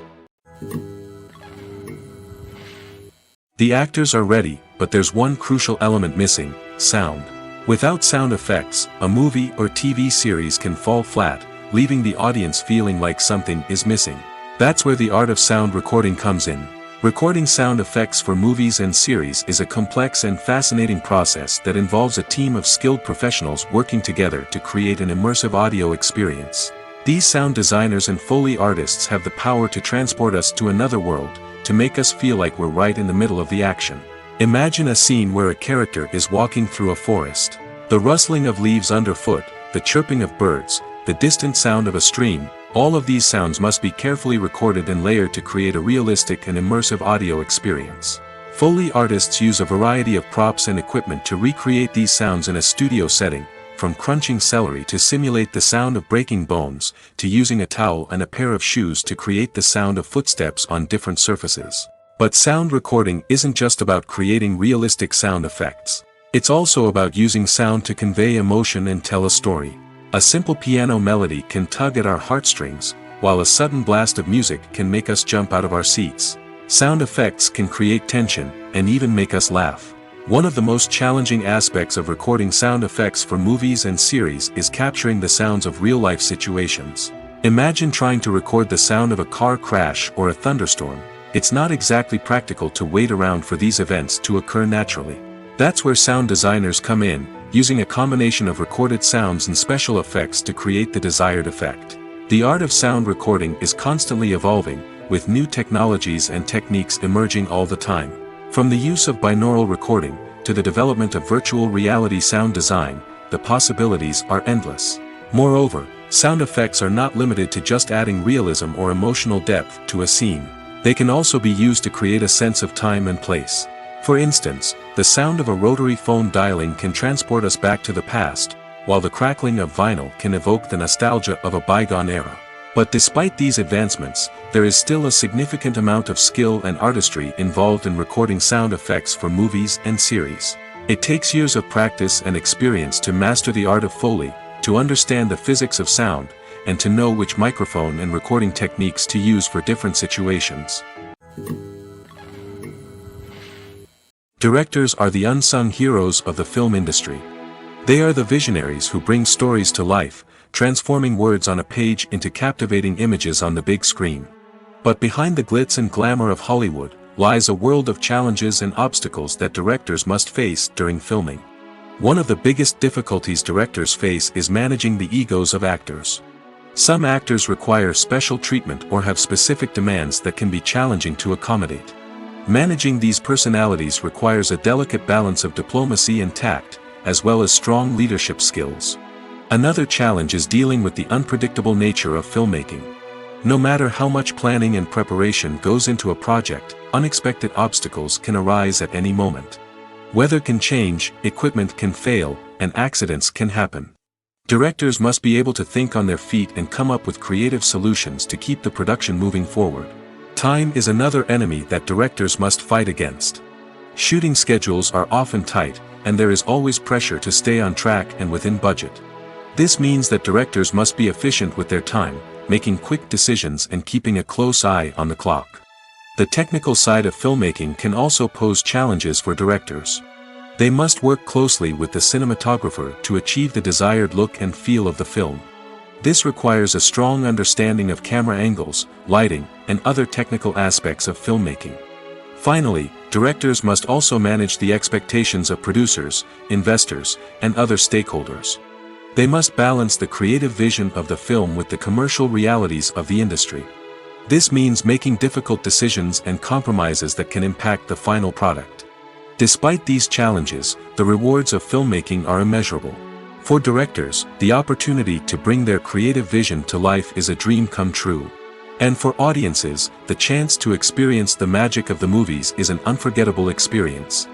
The actors are ready, but there's one crucial element missing: sound. Without sound effects, a movie or TV series can fall flat, leaving the audience feeling like something is missing. That's where the art of sound recording comes in. Recording sound effects for movies and series is a complex and fascinating process that involves a team of skilled professionals working together to create an immersive audio experience. These sound designers and Foley artists have the power to transport us to another world, to make us feel like we're right in the middle of the action. Imagine a scene where a character is walking through a forest. The rustling of leaves underfoot, the chirping of birds, the distant sound of a stream, all of these sounds must be carefully recorded and layered to create a realistic and immersive audio experience. Foley artists use a variety of props and equipment to recreate these sounds in a studio setting, from crunching celery to simulate the sound of breaking bones, to using a towel and a pair of shoes to create the sound of footsteps on different surfaces. But sound recording isn't just about creating realistic sound effects. It's also about using sound to convey emotion and tell a story. A simple piano melody can tug at our heartstrings, while a sudden blast of music can make us jump out of our seats. Sound effects can create tension, and even make us laugh. One of the most challenging aspects of recording sound effects for movies and series is capturing the sounds of real-life situations. Imagine trying to record the sound of a car crash or a thunderstorm. It's not exactly practical to wait around for these events to occur naturally. That's where sound designers come in, using a combination of recorded sounds and special effects to create the desired effect. The art of sound recording is constantly evolving, with new technologies and techniques emerging all the time. From the use of binaural recording, to the development of virtual reality sound design, the possibilities are endless. Moreover, sound effects are not limited to just adding realism or emotional depth to a scene. They can also be used to create a sense of time and place. For instance, the sound of a rotary phone dialing can transport us back to the past, while the crackling of vinyl can evoke the nostalgia of a bygone era. But despite these advancements, there is still a significant amount of skill and artistry involved in recording sound effects for movies and series. It takes years of practice and experience to master the art of Foley, to understand the physics of sound, and to know which microphone and recording techniques to use for different situations. Directors are the unsung heroes of the film industry. They are the visionaries who bring stories to life, transforming words on a page into captivating images on the big screen. But behind the glitz and glamour of Hollywood lies a world of challenges and obstacles that directors must face during filming. One of the biggest difficulties directors face is managing the egos of actors. Some actors require special treatment or have specific demands that can be challenging to accommodate. Managing these personalities requires a delicate balance of diplomacy and tact, as well as strong leadership skills. Another challenge is dealing with the unpredictable nature of filmmaking. No matter how much planning and preparation goes into a project, unexpected obstacles can arise at any moment. Weather can change, equipment can fail, and accidents can happen. Directors must be able to think on their feet and come up with creative solutions to keep the production moving forward. Time is another enemy that directors must fight against. Shooting schedules are often tight, and there is always pressure to stay on track and within budget. This means that directors must be efficient with their time, making quick decisions and keeping a close eye on the clock. The technical side of filmmaking can also pose challenges for directors. They must work closely with the cinematographer to achieve the desired look and feel of the film. This requires a strong understanding of camera angles, lighting, and other technical aspects of filmmaking. Finally, directors must also manage the expectations of producers, investors, and other stakeholders. They must balance the creative vision of the film with the commercial realities of the industry. This means making difficult decisions and compromises that can impact the final product. Despite these challenges, the rewards of filmmaking are immeasurable. For directors, the opportunity to bring their creative vision to life is a dream come true. And for audiences, the chance to experience the magic of the movies is an unforgettable experience.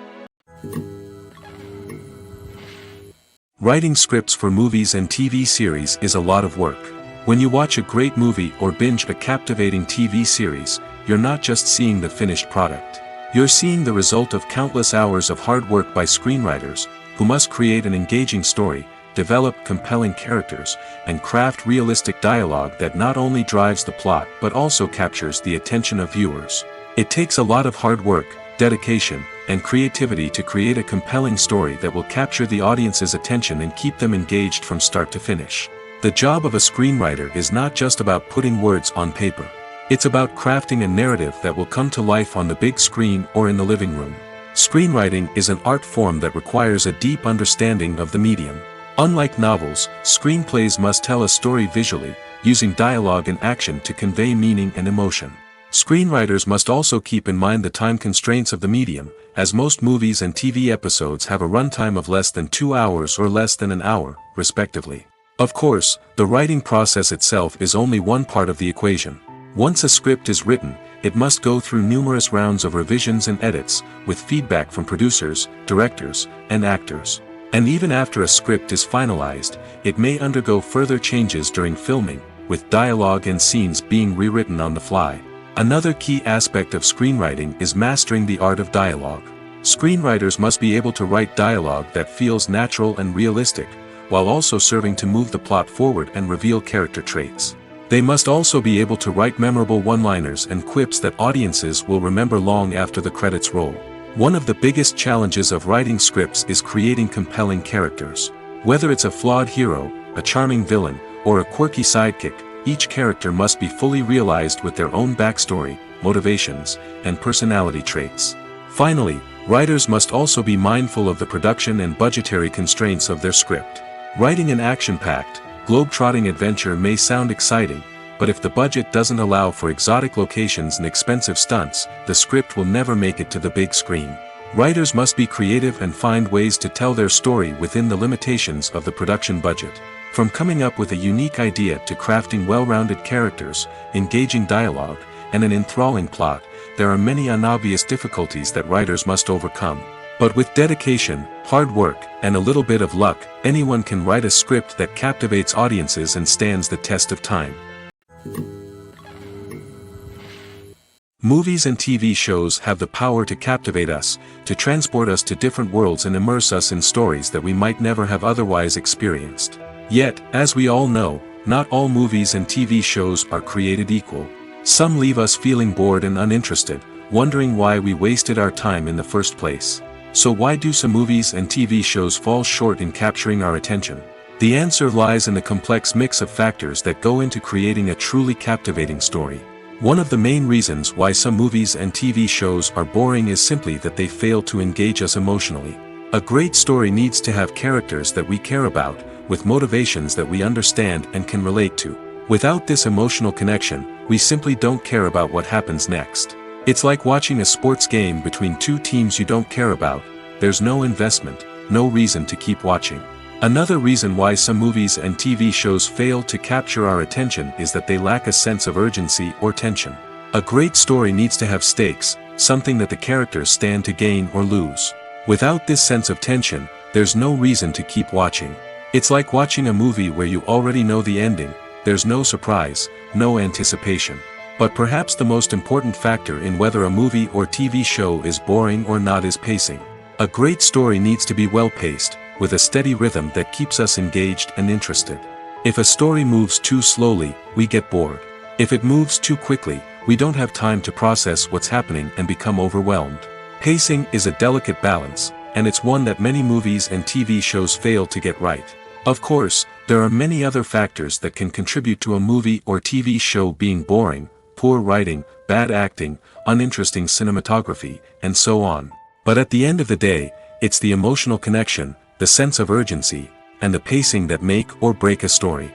Writing scripts for movies and TV series is a lot of work. When you watch a great movie or binge a captivating TV series, you're not just seeing the finished product. You're seeing the result of countless hours of hard work by screenwriters, who must create an engaging story, develop compelling characters, and craft realistic dialogue that not only drives the plot but also captures the attention of viewers. It takes a lot of hard work, dedication, and creativity to create a compelling story that will capture the audience's attention and keep them engaged from start to finish. The job of a screenwriter is not just about putting words on paper. It's about crafting a narrative that will come to life on the big screen or in the living room. Screenwriting is an art form that requires a deep understanding of the medium. Unlike novels, screenplays must tell a story visually, using dialogue and action to convey meaning and emotion. Screenwriters must also keep in mind the time constraints of the medium, as most movies and TV episodes have a runtime of less than 2 hours or less than an hour, respectively. Of course, the writing process itself is only one part of the equation. Once a script is written, it must go through numerous rounds of revisions and edits, with feedback from producers, directors, and actors. And even after a script is finalized, it may undergo further changes during filming, with dialogue and scenes being rewritten on the fly. Another key aspect of screenwriting is mastering the art of dialogue. Screenwriters must be able to write dialogue that feels natural and realistic, while also serving to move the plot forward and reveal character traits. They must also be able to write memorable one-liners and quips that audiences will remember long after the credits roll. One of the biggest challenges of writing scripts is creating compelling characters. Whether it's a flawed hero, a charming villain, or a quirky sidekick, each character must be fully realized with their own backstory, motivations, and personality traits. Finally, writers must also be mindful of the production and budgetary constraints of their script. Writing an action-packed, globe-trotting adventure may sound exciting, but if the budget doesn't allow for exotic locations and expensive stunts, the script will never make it to the big screen. Writers must be creative and find ways to tell their story within the limitations of the production budget. From coming up with a unique idea to crafting well-rounded characters, engaging dialogue, and an enthralling plot, there are many unobvious difficulties that writers must overcome. But with dedication, hard work, and a little bit of luck, anyone can write a script that captivates audiences and stands the test of time. Movies and TV shows have the power to captivate us, to transport us to different worlds and immerse us in stories that we might never have otherwise experienced. Yet, as we all know, not all movies and TV shows are created equal. Some leave us feeling bored and uninterested, wondering why we wasted our time in the first place. So why do some movies and TV shows fall short in capturing our attention? The answer lies in the complex mix of factors that go into creating a truly captivating story. One of the main reasons why some movies and TV shows are boring is simply that they fail to engage us emotionally. A great story needs to have characters that we care about, with motivations that we understand and can relate to. Without this emotional connection, we simply don't care about what happens next. It's like watching a sports game between two teams you don't care about. There's no investment, no reason to keep watching. Another reason why some movies and TV shows fail to capture our attention is that they lack a sense of urgency or tension. A great story needs to have stakes, something that the characters stand to gain or lose. Without this sense of tension, there's no reason to keep watching. It's like watching a movie where you already know the ending. There's no surprise, no anticipation. But perhaps the most important factor in whether a movie or TV show is boring or not is pacing. A great story needs to be well-paced, with a steady rhythm that keeps us engaged and interested. If a story moves too slowly, we get bored. If it moves too quickly, we don't have time to process what's happening and become overwhelmed. Pacing is a delicate balance, and it's one that many movies and TV shows fail to get right. Of course, there are many other factors that can contribute to a movie or TV show being boring: poor writing, bad acting, uninteresting cinematography, and so on. But at the end of the day, it's the emotional connection, the sense of urgency, and the pacing that make or break a story.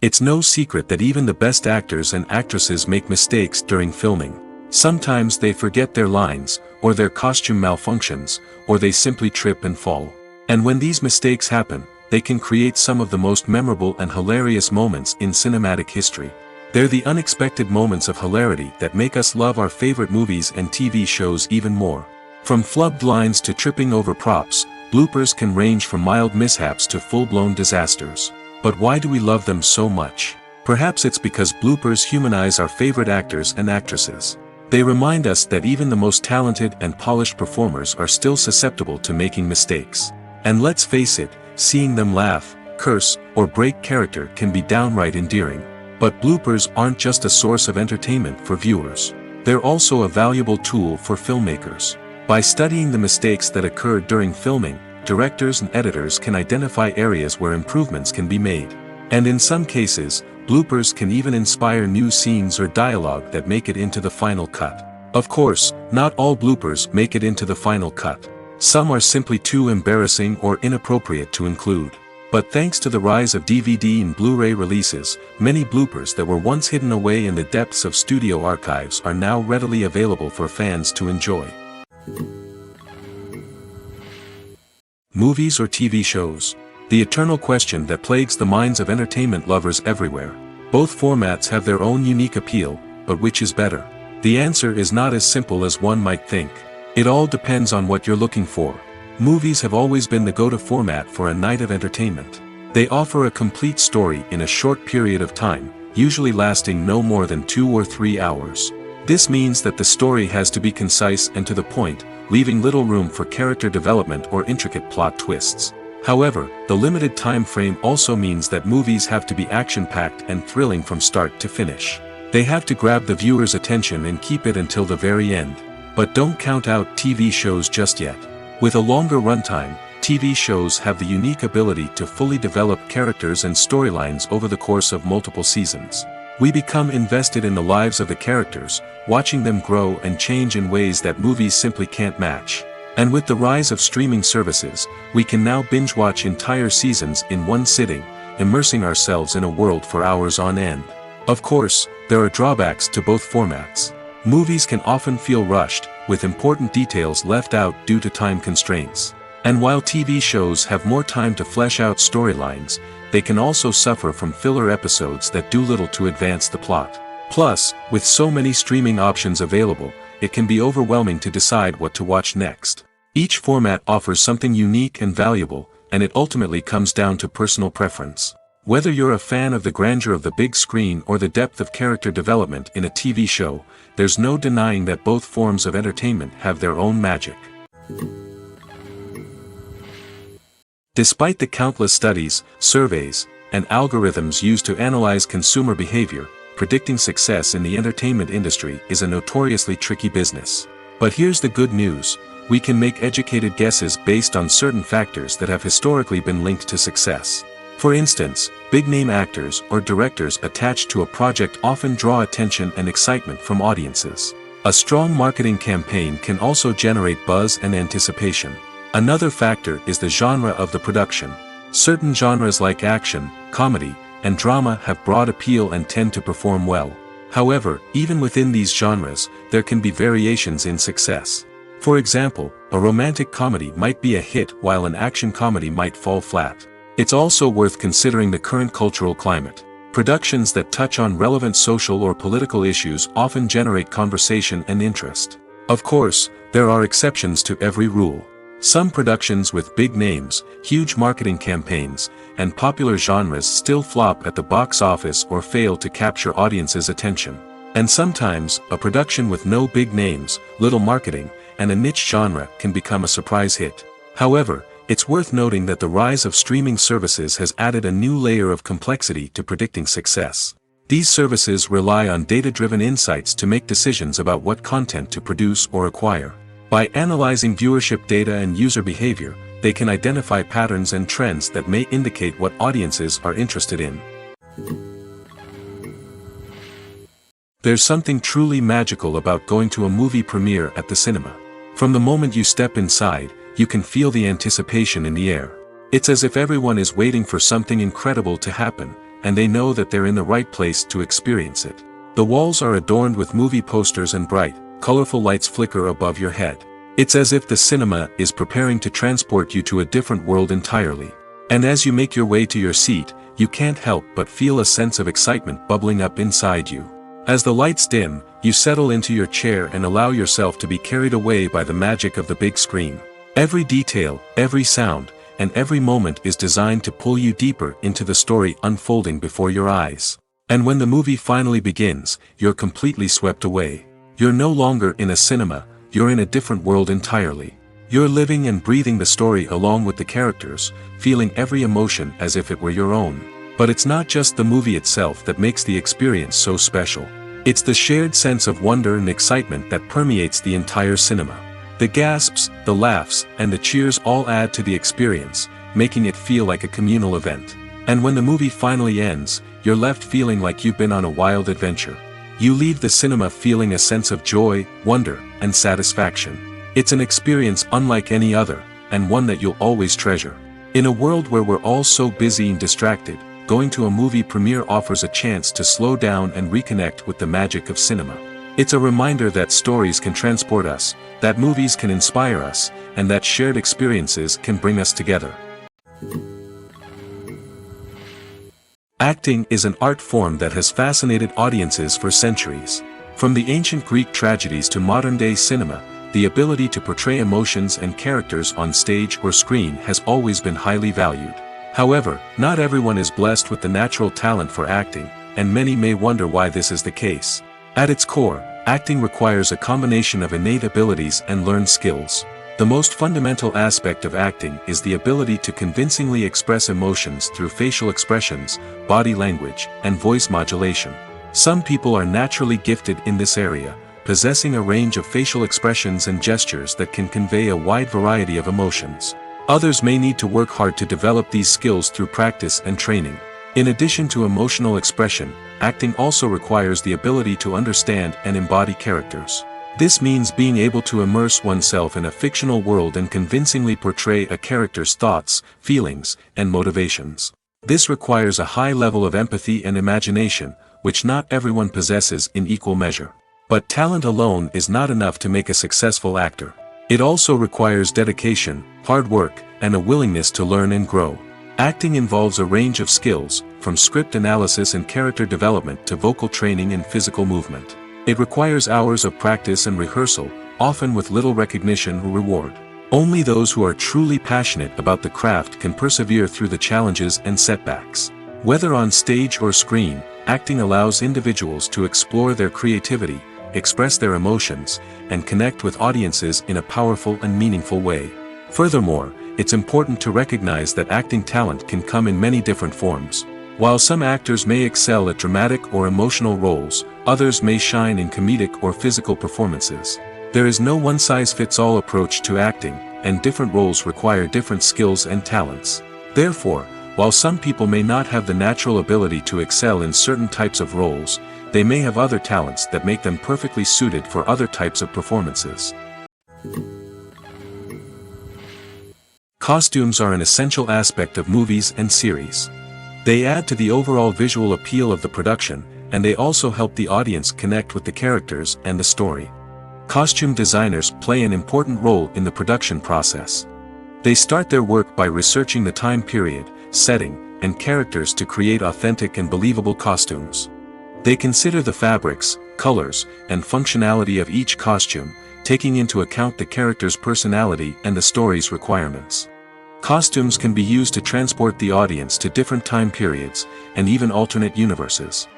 It's no secret that even the best actors and actresses make mistakes during filming. Sometimes they forget their lines, or their costume malfunctions, or they simply trip and fall. And when these mistakes happen, they can create some of the most memorable and hilarious moments in cinematic history. They're the unexpected moments of hilarity that make us love our favorite movies and TV shows even more. From flubbed lines to tripping over props, bloopers can range from mild mishaps to full-blown disasters. But why do we love them so much? Perhaps it's because bloopers humanize our favorite actors and actresses. They remind us that even the most talented and polished performers are still susceptible to making mistakes. And let's face it, seeing them laugh, curse, or break character can be downright endearing. But bloopers aren't just a source of entertainment for viewers. They're also a valuable tool for filmmakers. By studying the mistakes that occurred during filming, directors and editors can identify areas where improvements can be made. And in some cases, bloopers can even inspire new scenes or dialogue that make it into the final cut. Of course, not all bloopers make it into the final cut. Some are simply too embarrassing or inappropriate to include. But thanks to the rise of DVD and Blu-ray releases, many bloopers that were once hidden away in the depths of studio archives are now readily available for fans to enjoy. Movies or TV shows? The eternal question that plagues the minds of entertainment lovers everywhere. Both formats have their own unique appeal, but which is better? The answer is not as simple as one might think. It all depends on what you're looking for. Movies have always been the go-to format for a night of entertainment. They offer a complete story in a short period of time, usually lasting no more than 2 or 3 hours. This means that the story has to be concise and to the point, leaving little room for character development or intricate plot twists. However, the limited time frame also means that movies have to be action-packed and thrilling from start to finish. They have to grab the viewer's attention and keep it until the very end. But don't count out TV shows just yet. With a longer runtime, TV shows have the unique ability to fully develop characters and storylines over the course of multiple seasons. We become invested in the lives of the characters, watching them grow and change in ways that movies simply can't match. And with the rise of streaming services, we can now binge-watch entire seasons in one sitting, immersing ourselves in a world for hours on end. Of course, there are drawbacks to both formats. Movies can often feel rushed, with important details left out due to time constraints. And while TV shows have more time to flesh out storylines, they can also suffer from filler episodes that do little to advance the plot. Plus, with so many streaming options available, it can be overwhelming to decide what to watch next. Each format offers something unique and valuable, and it ultimately comes down to personal preference. Whether you're a fan of the grandeur of the big screen or the depth of character development in a TV show, there's no denying that both forms of entertainment have their own magic. Despite the countless studies, surveys, and algorithms used to analyze consumer behavior, predicting success in the entertainment industry is a notoriously tricky business. But here's the good news: we can make educated guesses based on certain factors that have historically been linked to success. For instance, big-name actors or directors attached to a project often draw attention and excitement from audiences. A strong marketing campaign can also generate buzz and anticipation. Another factor is the genre of the production. Certain genres like action, comedy, and drama have broad appeal and tend to perform well. However, even within these genres, there can be variations in success. For example, a romantic comedy might be a hit while an action comedy might fall flat. It's also worth considering the current cultural climate. Productions that touch on relevant social or political issues often generate conversation and interest. Of course, there are exceptions to every rule. Some productions with big names, huge marketing campaigns, and popular genres still flop at the box office or fail to capture audiences' attention. And sometimes, a production with no big names, little marketing, and a niche genre can become a surprise hit. However, it's worth noting that the rise of streaming services has added a new layer of complexity to predicting success. These services rely on data-driven insights to make decisions about what content to produce or acquire. By analyzing viewership data and user behavior, they can identify patterns and trends that may indicate what audiences are interested in. There's something truly magical about going to a movie premiere at the cinema. From the moment you step inside, you can feel the anticipation in the air. It's as if everyone is waiting for something incredible to happen, and they know that they're in the right place to experience it. The walls are adorned with movie posters and bright, colorful lights flicker above your head. It's as if the cinema is preparing to transport you to a different world entirely. And as you make your way to your seat, you can't help but feel a sense of excitement bubbling up inside you. As the lights dim, you settle into your chair and allow yourself to be carried away by the magic of the big screen. Every detail, every sound, and every moment is designed to pull you deeper into the story unfolding before your eyes. And when the movie finally begins, you're completely swept away. You're no longer in a cinema, you're in a different world entirely. You're living and breathing the story along with the characters, feeling every emotion as if it were your own. But it's not just the movie itself that makes the experience so special. It's the shared sense of wonder and excitement that permeates the entire cinema. The gasps, the laughs, and the cheers all add to the experience, making it feel like a communal event. And when the movie finally ends, you're left feeling like you've been on a wild adventure. You leave the cinema feeling a sense of joy, wonder, and satisfaction. It's an experience unlike any other, and one that you'll always treasure. In a world where we're all so busy and distracted, going to a movie premiere offers a chance to slow down and reconnect with the magic of cinema. It's a reminder that stories can transport us, that movies can inspire us, and that shared experiences can bring us together. Acting is an art form that has fascinated audiences for centuries. From the ancient Greek tragedies to modern-day cinema, the ability to portray emotions and characters on stage or screen has always been highly valued. However, not everyone is blessed with the natural talent for acting, and many may wonder why this is the case. At its core, acting requires a combination of innate abilities and learned skills. The most fundamental aspect of acting is the ability to convincingly express emotions through facial expressions, body language, and voice modulation. Some people are naturally gifted in this area, possessing a range of facial expressions and gestures that can convey a wide variety of emotions. Others may need to work hard to develop these skills through practice and training. In addition to emotional expression, acting also requires the ability to understand and embody characters. This means being able to immerse oneself in a fictional world and convincingly portray a character's thoughts, feelings, and motivations. This requires a high level of empathy and imagination, which not everyone possesses in equal measure. But talent alone is not enough to make a successful actor. It also requires dedication, hard work, and a willingness to learn and grow. Acting involves a range of skills, from script analysis and character development to vocal training and physical movement. It requires hours of practice and rehearsal, often with little recognition or reward. Only those who are truly passionate about the craft can persevere through the challenges and setbacks. Whether on stage or screen, acting allows individuals to explore their creativity, express their emotions, and connect with audiences in a powerful and meaningful way. Furthermore, it's important to recognize that acting talent can come in many different forms. While some actors may excel at dramatic or emotional roles, others may shine in comedic or physical performances. There is no one-size-fits-all approach to acting, and different roles require different skills and talents. Therefore, while some people may not have the natural ability to excel in certain types of roles, they may have other talents that make them perfectly suited for other types of performances. Costumes are an essential aspect of movies and series. They add to the overall visual appeal of the production, and they also help the audience connect with the characters and the story. Costume designers play an important role in the production process. They start their work by researching the time period, setting, and characters to create authentic and believable costumes. They consider the fabrics, colors, and functionality of each costume, taking into account the character's personality and the story's requirements. Costumes can be used to transport the audience to different time periods, and even alternate universes.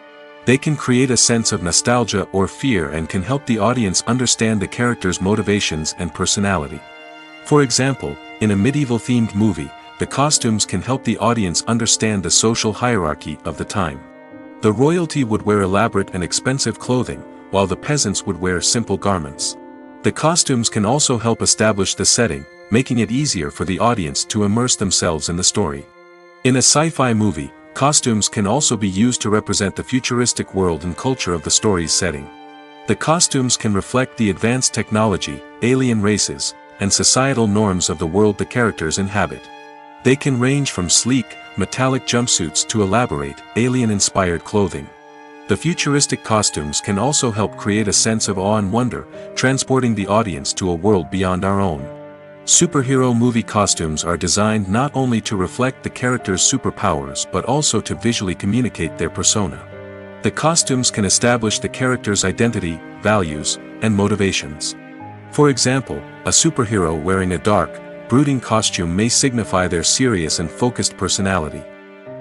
They can create a sense of nostalgia or fear and can help the audience understand the character's motivations and personality. For example, in a medieval-themed movie, the costumes can help the audience understand the social hierarchy of the time. The royalty would wear elaborate and expensive clothing, while the peasants would wear simple garments. The costumes can also help establish the setting, making it easier for the audience to immerse themselves in the story. In a sci-fi movie, costumes can also be used to represent the futuristic world and culture of the story's setting. The costumes can reflect the advanced technology, alien races, and societal norms of the world the characters inhabit. They can range from sleek, metallic jumpsuits to elaborate, alien-inspired clothing. The futuristic costumes can also help create a sense of awe and wonder, transporting the audience to a world beyond our own. Superhero movie costumes are designed not only to reflect the character's superpowers but also to visually communicate their persona. The costumes can establish the character's identity, values, and motivations. For example, a superhero wearing a dark, brooding costume may signify their serious and focused personality.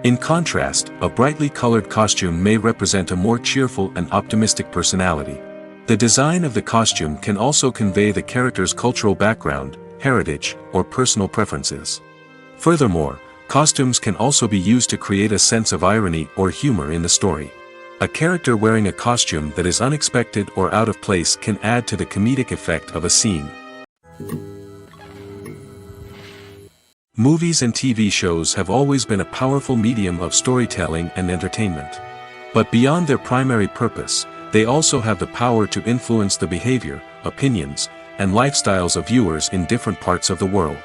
In contrast, a brightly colored costume may represent a more cheerful and optimistic personality. The design of the costume can also convey the character's cultural background, heritage, or personal preferences. Furthermore, costumes can also be used to create a sense of irony or humor in the story. A character wearing a costume that is unexpected or out of place can add to the comedic effect of a scene. Movies and TV shows have always been a powerful medium of storytelling and entertainment. But beyond their primary purpose, they also have the power to influence the behavior, opinions, and lifestyles of viewers in different parts of the world.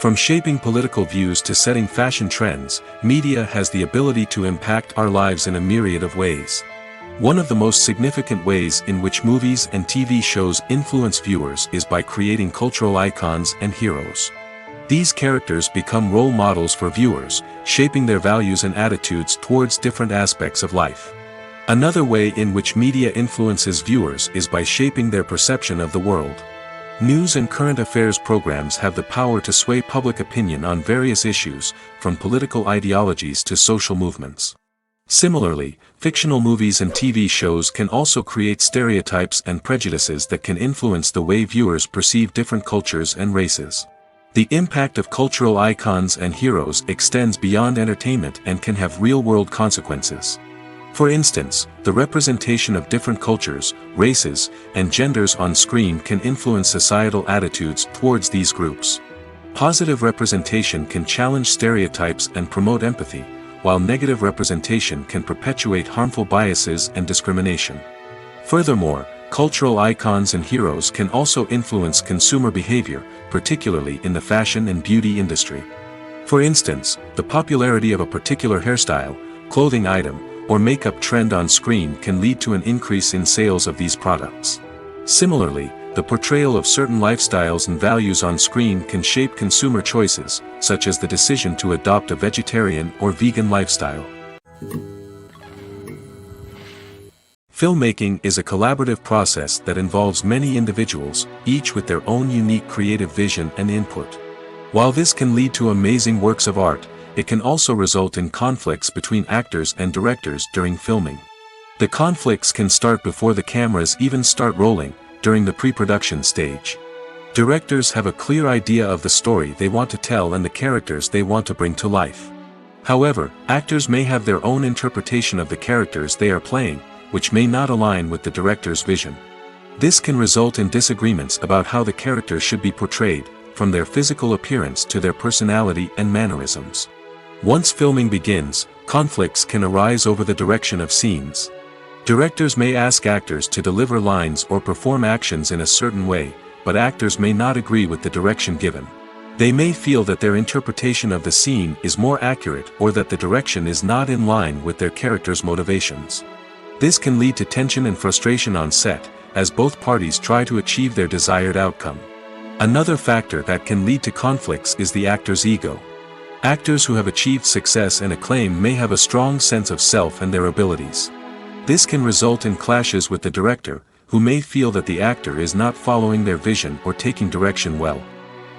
From shaping political views to setting fashion trends, media has the ability to impact our lives in a myriad of ways. One of the most significant ways in which movies and TV shows influence viewers is by creating cultural icons and heroes. These characters become role models for viewers, shaping their values and attitudes towards different aspects of life. Another way in which media influences viewers is by shaping their perception of the world. News and current affairs programs have the power to sway public opinion on various issues, from political ideologies to social movements. Similarly, fictional movies and TV shows can also create stereotypes and prejudices that can influence the way viewers perceive different cultures and races. The impact of cultural icons and heroes extends beyond entertainment and can have real-world consequences. For instance, the representation of different cultures, races, and genders on screen can influence societal attitudes towards these groups. Positive representation can challenge stereotypes and promote empathy, while negative representation can perpetuate harmful biases and discrimination. Furthermore, cultural icons and heroes can also influence consumer behavior, particularly in the fashion and beauty industry. For instance, the popularity of a particular hairstyle, clothing item, or makeup trend on screen can lead to an increase in sales of these products. Similarly, the portrayal of certain lifestyles and values on screen can shape consumer choices, such as the decision to adopt a vegetarian or vegan lifestyle. Filmmaking is a collaborative process that involves many individuals, each with their own unique creative vision and input. While this can lead to amazing works of art, it can also result in conflicts between actors and directors during filming. The conflicts can start before the cameras even start rolling, during the pre-production stage. Directors have a clear idea of the story they want to tell and the characters they want to bring to life. However, actors may have their own interpretation of the characters they are playing, which may not align with the director's vision. This can result in disagreements about how the characters should be portrayed, from their physical appearance to their personality and mannerisms. Once filming begins, conflicts can arise over the direction of scenes. Directors may ask actors to deliver lines or perform actions in a certain way, but actors may not agree with the direction given. They may feel that their interpretation of the scene is more accurate or that the direction is not in line with their character's motivations. This can lead to tension and frustration on set, as both parties try to achieve their desired outcome. Another factor that can lead to conflicts is the actor's ego. Actors who have achieved success and acclaim may have a strong sense of self and their abilities. This can result in clashes with the director, who may feel that the actor is not following their vision or taking direction well.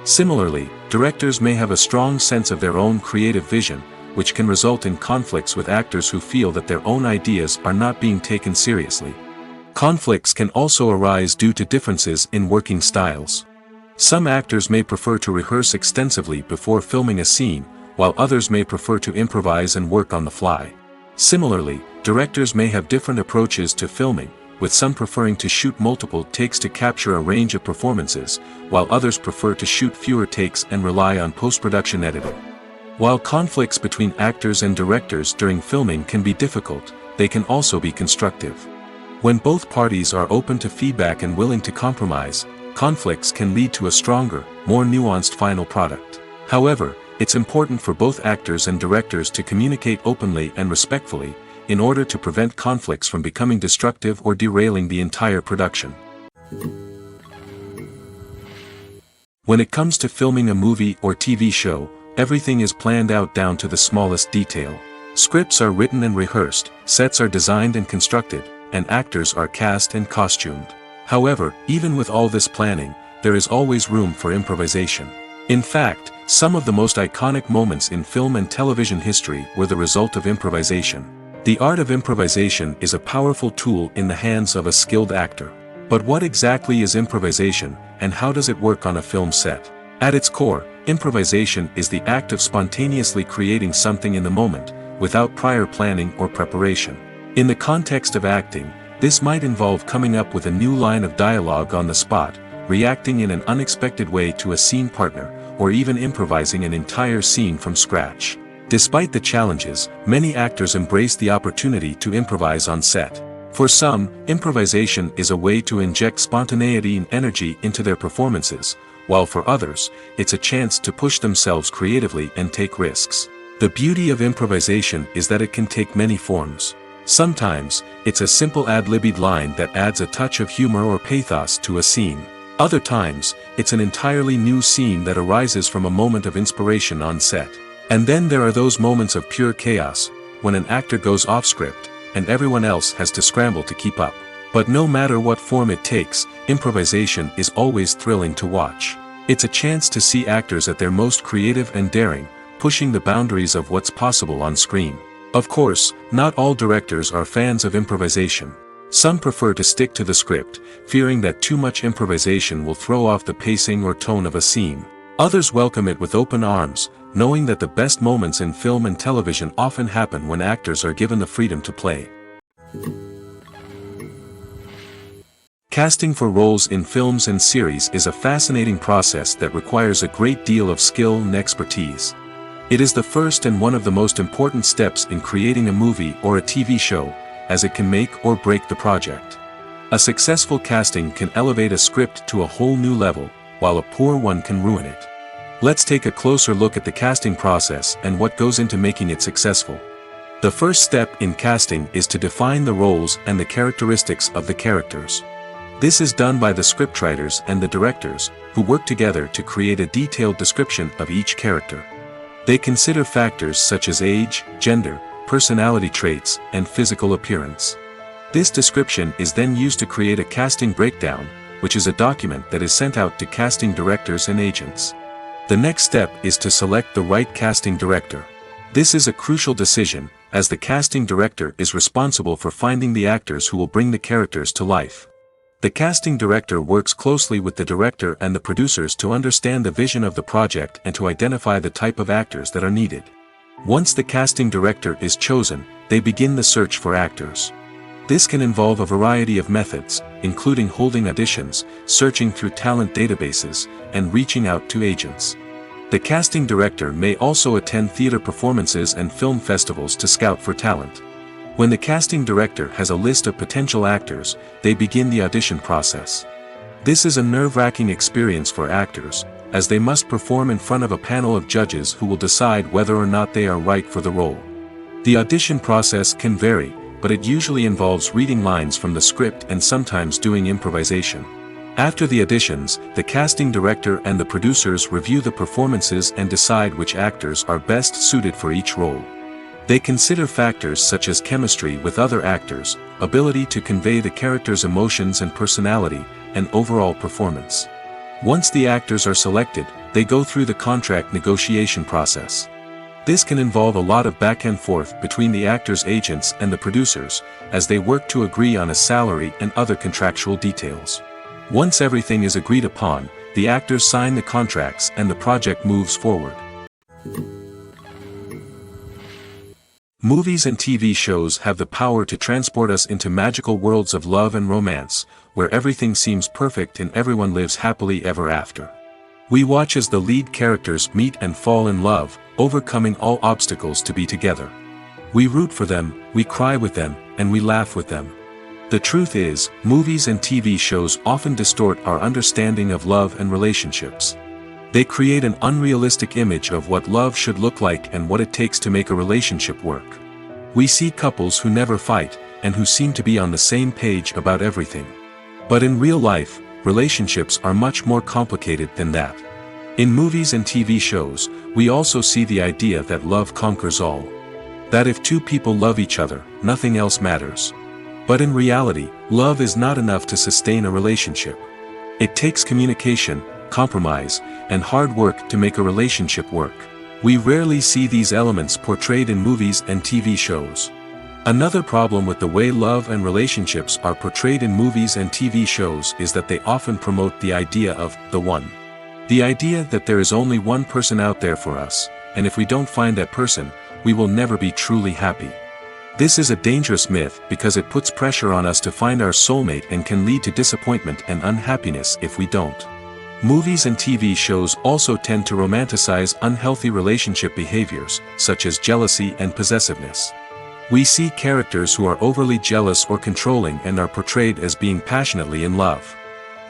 Similarly, directors may have a strong sense of their own creative vision, which can result in conflicts with actors who feel that their own ideas are not being taken seriously. Conflicts can also arise due to differences in working styles. Some actors may prefer to rehearse extensively before filming a scene, while others may prefer to improvise and work on the fly. Similarly, directors may have different approaches to filming, with some preferring to shoot multiple takes to capture a range of performances, while others prefer to shoot fewer takes and rely on post-production editing. While conflicts between actors and directors during filming can be difficult, they can also be constructive. When both parties are open to feedback and willing to compromise, conflicts can lead to a stronger, more nuanced final product. However, it's important for both actors and directors to communicate openly and respectfully, in order to prevent conflicts from becoming destructive or derailing the entire production. When it comes to filming a movie or TV show, everything is planned out down to the smallest detail. Scripts are written and rehearsed, sets are designed and constructed, and actors are cast and costumed. However, even with all this planning, there is always room for improvisation. In fact, some of the most iconic moments in film and television history were the result of improvisation. The art of improvisation is a powerful tool in the hands of a skilled actor. But what exactly is improvisation, and how does it work on a film set? At its core, improvisation is the act of spontaneously creating something in the moment, without prior planning or preparation. In the context of acting, this might involve coming up with a new line of dialogue on the spot, reacting in an unexpected way to a scene partner, or even improvising an entire scene from scratch. Despite the challenges, many actors embrace the opportunity to improvise on set. For some, improvisation is a way to inject spontaneity and energy into their performances, while for others, it's a chance to push themselves creatively and take risks. The beauty of improvisation is that it can take many forms. Sometimes, it's a simple ad-libbed line that adds a touch of humor or pathos to a scene. Other times, it's an entirely new scene that arises from a moment of inspiration on set. And then there are those moments of pure chaos, when an actor goes off script, and everyone else has to scramble to keep up. But no matter what form it takes, improvisation is always thrilling to watch. It's a chance to see actors at their most creative and daring, pushing the boundaries of what's possible on screen. Of course, not all directors are fans of improvisation. Some prefer to stick to the script, fearing that too much improvisation will throw off the pacing or tone of a scene. Others welcome it with open arms, knowing that the best moments in film and television often happen when actors are given the freedom to play. Casting for roles in films and series is a fascinating process that requires a great deal of skill and expertise. It is the first and one of the most important steps in creating a movie or a TV show, as it can make or break the project. A successful casting can elevate a script to a whole new level, while a poor one can ruin it. Let's take a closer look at the casting process and what goes into making it successful. The first step in casting is to define the roles and the characteristics of the characters. This is done by the scriptwriters and the directors, who work together to create a detailed description of each character. They consider factors such as age, gender, personality traits, and physical appearance. This description is then used to create a casting breakdown, which is a document that is sent out to casting directors and agents. The next step is to select the right casting director. This is a crucial decision, as the casting director is responsible for finding the actors who will bring the characters to life. The casting director works closely with the director and the producers to understand the vision of the project and to identify the type of actors that are needed. Once the casting director is chosen, they begin the search for actors. This can involve a variety of methods, including holding auditions, searching through talent databases, and reaching out to agents. The casting director may also attend theater performances and film festivals to scout for talent. When the casting director has a list of potential actors, they begin the audition process. This is a nerve-wracking experience for actors, as they must perform in front of a panel of judges who will decide whether or not they are right for the role. The audition process can vary, but it usually involves reading lines from the script and sometimes doing improvisation. After the auditions, the casting director and the producers review the performances and decide which actors are best suited for each role. They consider factors such as chemistry with other actors, ability to convey the character's emotions and personality, and overall performance. Once the actors are selected, they go through the contract negotiation process. This can involve a lot of back and forth between the actors' agents and the producers, as they work to agree on a salary and other contractual details. Once everything is agreed upon, the actors sign the contracts and the project moves forward. Movies and TV shows have the power to transport us into magical worlds of love and romance, where everything seems perfect and everyone lives happily ever after. We watch as the lead characters meet and fall in love, overcoming all obstacles to be together. We root for them, we cry with them, and we laugh with them. The truth is, movies and TV shows often distort our understanding of love and relationships. They create an unrealistic image of what love should look like and what it takes to make a relationship work. We see couples who never fight, and who seem to be on the same page about everything. But in real life, relationships are much more complicated than that. In movies and TV shows, we also see the idea that love conquers all. That if two people love each other, nothing else matters. But in reality, love is not enough to sustain a relationship. It takes communication, compromise, and hard work to make a relationship work. We rarely see these elements portrayed in movies and TV shows. Another problem with the way love and relationships are portrayed in movies and TV shows is that they often promote the idea of the one. The idea that there is only one person out there for us, and if we don't find that person, we will never be truly happy. This is a dangerous myth because it puts pressure on us to find our soulmate and can lead to disappointment and unhappiness if we don't. Movies and TV shows also tend to romanticize unhealthy relationship behaviors, such as jealousy and possessiveness. We see characters who are overly jealous or controlling and are portrayed as being passionately in love.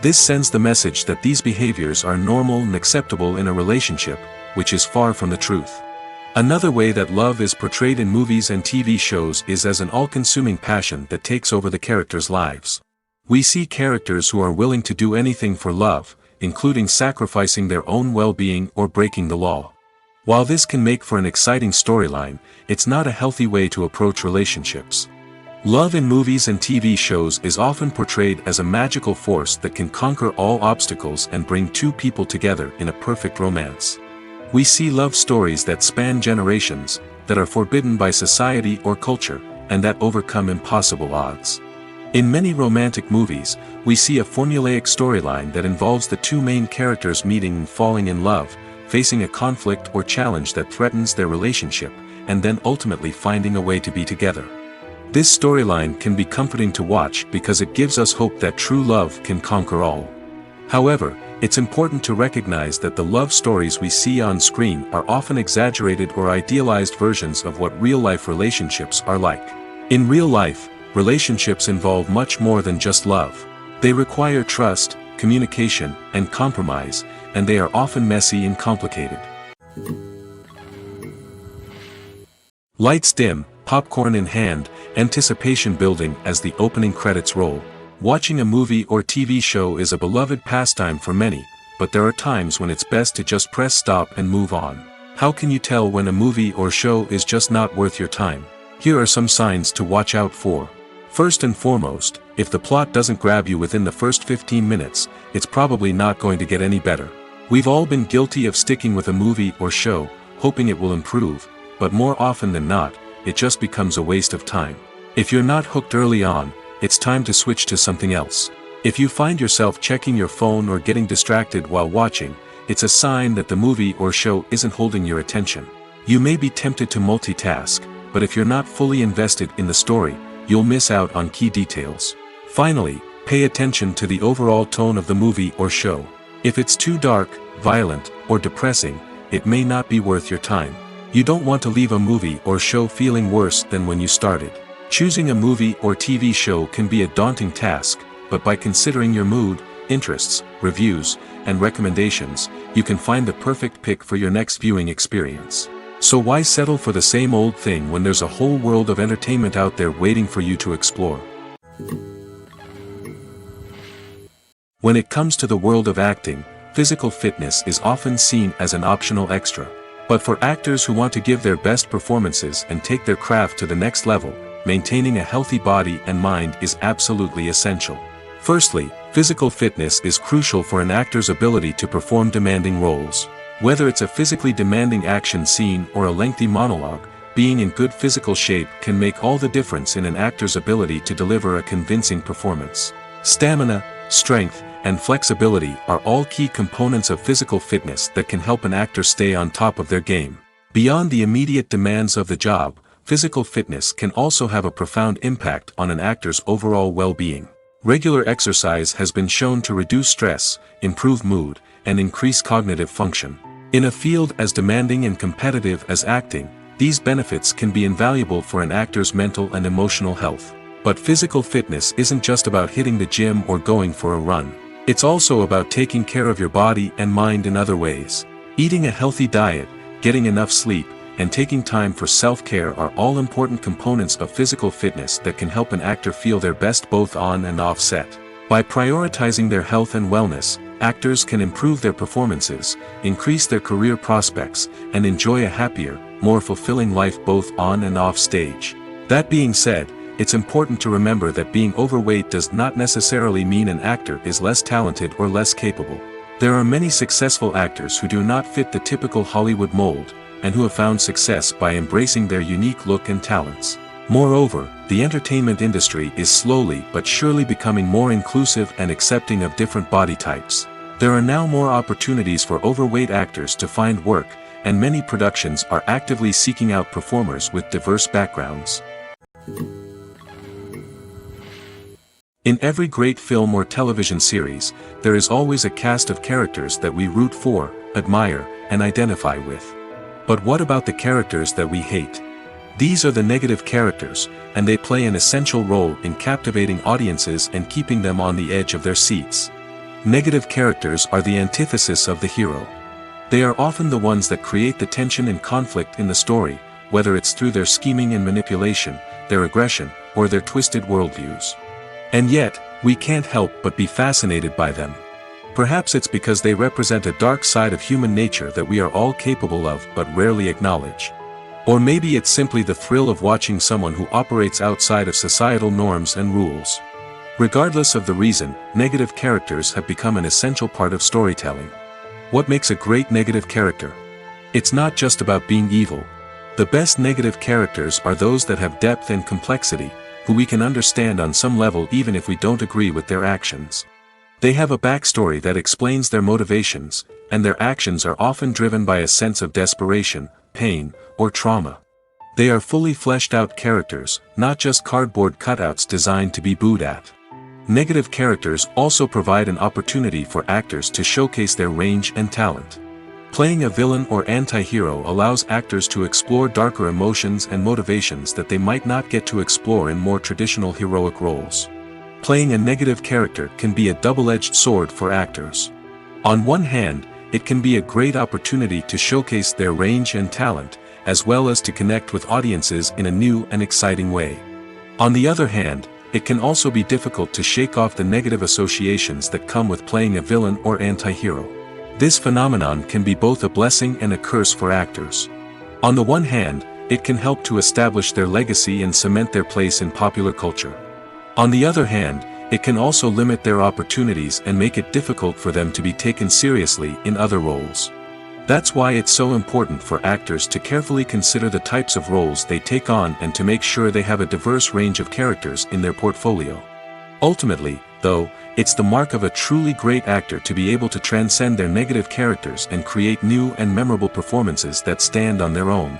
This sends the message that these behaviors are normal and acceptable in a relationship, which is far from the truth. Another way that love is portrayed in movies and TV shows is as an all-consuming passion that takes over the characters' lives. We see characters who are willing to do anything for love, including sacrificing their own well-being or breaking the law. While this can make for an exciting storyline, it's not a healthy way to approach relationships. Love in movies and TV shows is often portrayed as a magical force that can conquer all obstacles and bring two people together in a perfect romance. We see love stories that span generations, that are forbidden by society or culture, and that overcome impossible odds. In many romantic movies, we see a formulaic storyline that involves the two main characters meeting and falling in love, facing a conflict or challenge that threatens their relationship, and then ultimately finding a way to be together. This storyline can be comforting to watch because it gives us hope that true love can conquer all. However, it's important to recognize that the love stories we see on screen are often exaggerated or idealized versions of what real-life relationships are like. In real life, relationships involve much more than just love. They require trust, communication, and compromise, and they are often messy and complicated. Lights dim, popcorn in hand, anticipation building as the opening credits roll. Watching a movie or TV show is a beloved pastime for many, but there are times when it's best to just press stop and move on. How can you tell when a movie or show is just not worth your time? Here are some signs to watch out for. First and foremost, if the plot doesn't grab you within the first 15 minutes, it's probably not going to get any better. We've all been guilty of sticking with a movie or show, hoping it will improve, but more often than not, it just becomes a waste of time. If you're not hooked early on, it's time to switch to something else. If you find yourself checking your phone or getting distracted while watching, it's a sign that the movie or show isn't holding your attention. You may be tempted to multitask, but if you're not fully invested in the story, you'll miss out on key details. Finally, pay attention to the overall tone of the movie or show. If it's too dark, violent, or depressing, it may not be worth your time. You don't want to leave a movie or show feeling worse than when you started. Choosing a movie or TV show can be a daunting task, but by considering your mood, interests, reviews, and recommendations, you can find the perfect pick for your next viewing experience. So why settle for the same old thing when there's a whole world of entertainment out there waiting for you to explore? When it comes to the world of acting, physical fitness is often seen as an optional extra. But for actors who want to give their best performances and take their craft to the next level, maintaining a healthy body and mind is absolutely essential. Firstly, physical fitness is crucial for an actor's ability to perform demanding roles. Whether it's a physically demanding action scene or a lengthy monologue, being in good physical shape can make all the difference in an actor's ability to deliver a convincing performance. Stamina, strength, and flexibility are all key components of physical fitness that can help an actor stay on top of their game. Beyond the immediate demands of the job, physical fitness can also have a profound impact on an actor's overall well-being. Regular exercise has been shown to reduce stress, improve mood, and increase cognitive function. In a field as demanding and competitive as acting, these benefits can be invaluable for an actor's mental and emotional health. But physical fitness isn't just about hitting the gym or going for a run. It's also about taking care of your body and mind in other ways. Eating a healthy diet, getting enough sleep, and taking time for self-care are all important components of physical fitness that can help an actor feel their best both on and off set. By prioritizing their health and wellness, actors can improve their performances, increase their career prospects, and enjoy a happier, more fulfilling life both on and off stage. That being said, it's important to remember that being overweight does not necessarily mean an actor is less talented or less capable. There are many successful actors who do not fit the typical Hollywood mold, and who have found success by embracing their unique look and talents. Moreover, the entertainment industry is slowly but surely becoming more inclusive and accepting of different body types. There are now more opportunities for overweight actors to find work, and many productions are actively seeking out performers with diverse backgrounds. In every great film or television series, there is always a cast of characters that we root for, admire, and identify with. But what about the characters that we hate? These are the negative characters, and they play an essential role in captivating audiences and keeping them on the edge of their seats. Negative characters are the antithesis of the hero. They are often the ones that create the tension and conflict in the story, whether it's through their scheming and manipulation, their aggression, or their twisted worldviews. And yet, we can't help but be fascinated by them. Perhaps it's because they represent a dark side of human nature that we are all capable of but rarely acknowledge. Or maybe it's simply the thrill of watching someone who operates outside of societal norms and rules. Regardless of the reason, negative characters have become an essential part of storytelling. What makes a great negative character? It's not just about being evil. The best negative characters are those that have depth and complexity, who we can understand on some level even if we don't agree with their actions. They have a backstory that explains their motivations, and their actions are often driven by a sense of desperation, pain, or trauma. They are fully fleshed out characters, not just cardboard cutouts designed to be booed at. Negative characters also provide an opportunity for actors to showcase their range and talent. Playing a villain or anti-hero allows actors to explore darker emotions and motivations that they might not get to explore in more traditional heroic roles. Playing a negative character can be a double-edged sword for actors. On one hand, it can be a great opportunity to showcase their range and talent, as well as to connect with audiences in a new and exciting way. On the other hand, it can also be difficult to shake off the negative associations that come with playing a villain or anti-hero. This phenomenon can be both a blessing and a curse for actors. On the one hand, it can help to establish their legacy and cement their place in popular culture. On the other hand, it can also limit their opportunities and make it difficult for them to be taken seriously in other roles. That's why it's so important for actors to carefully consider the types of roles they take on and to make sure they have a diverse range of characters in their portfolio. Ultimately, though, it's the mark of a truly great actor to be able to transcend their negative characters and create new and memorable performances that stand on their own.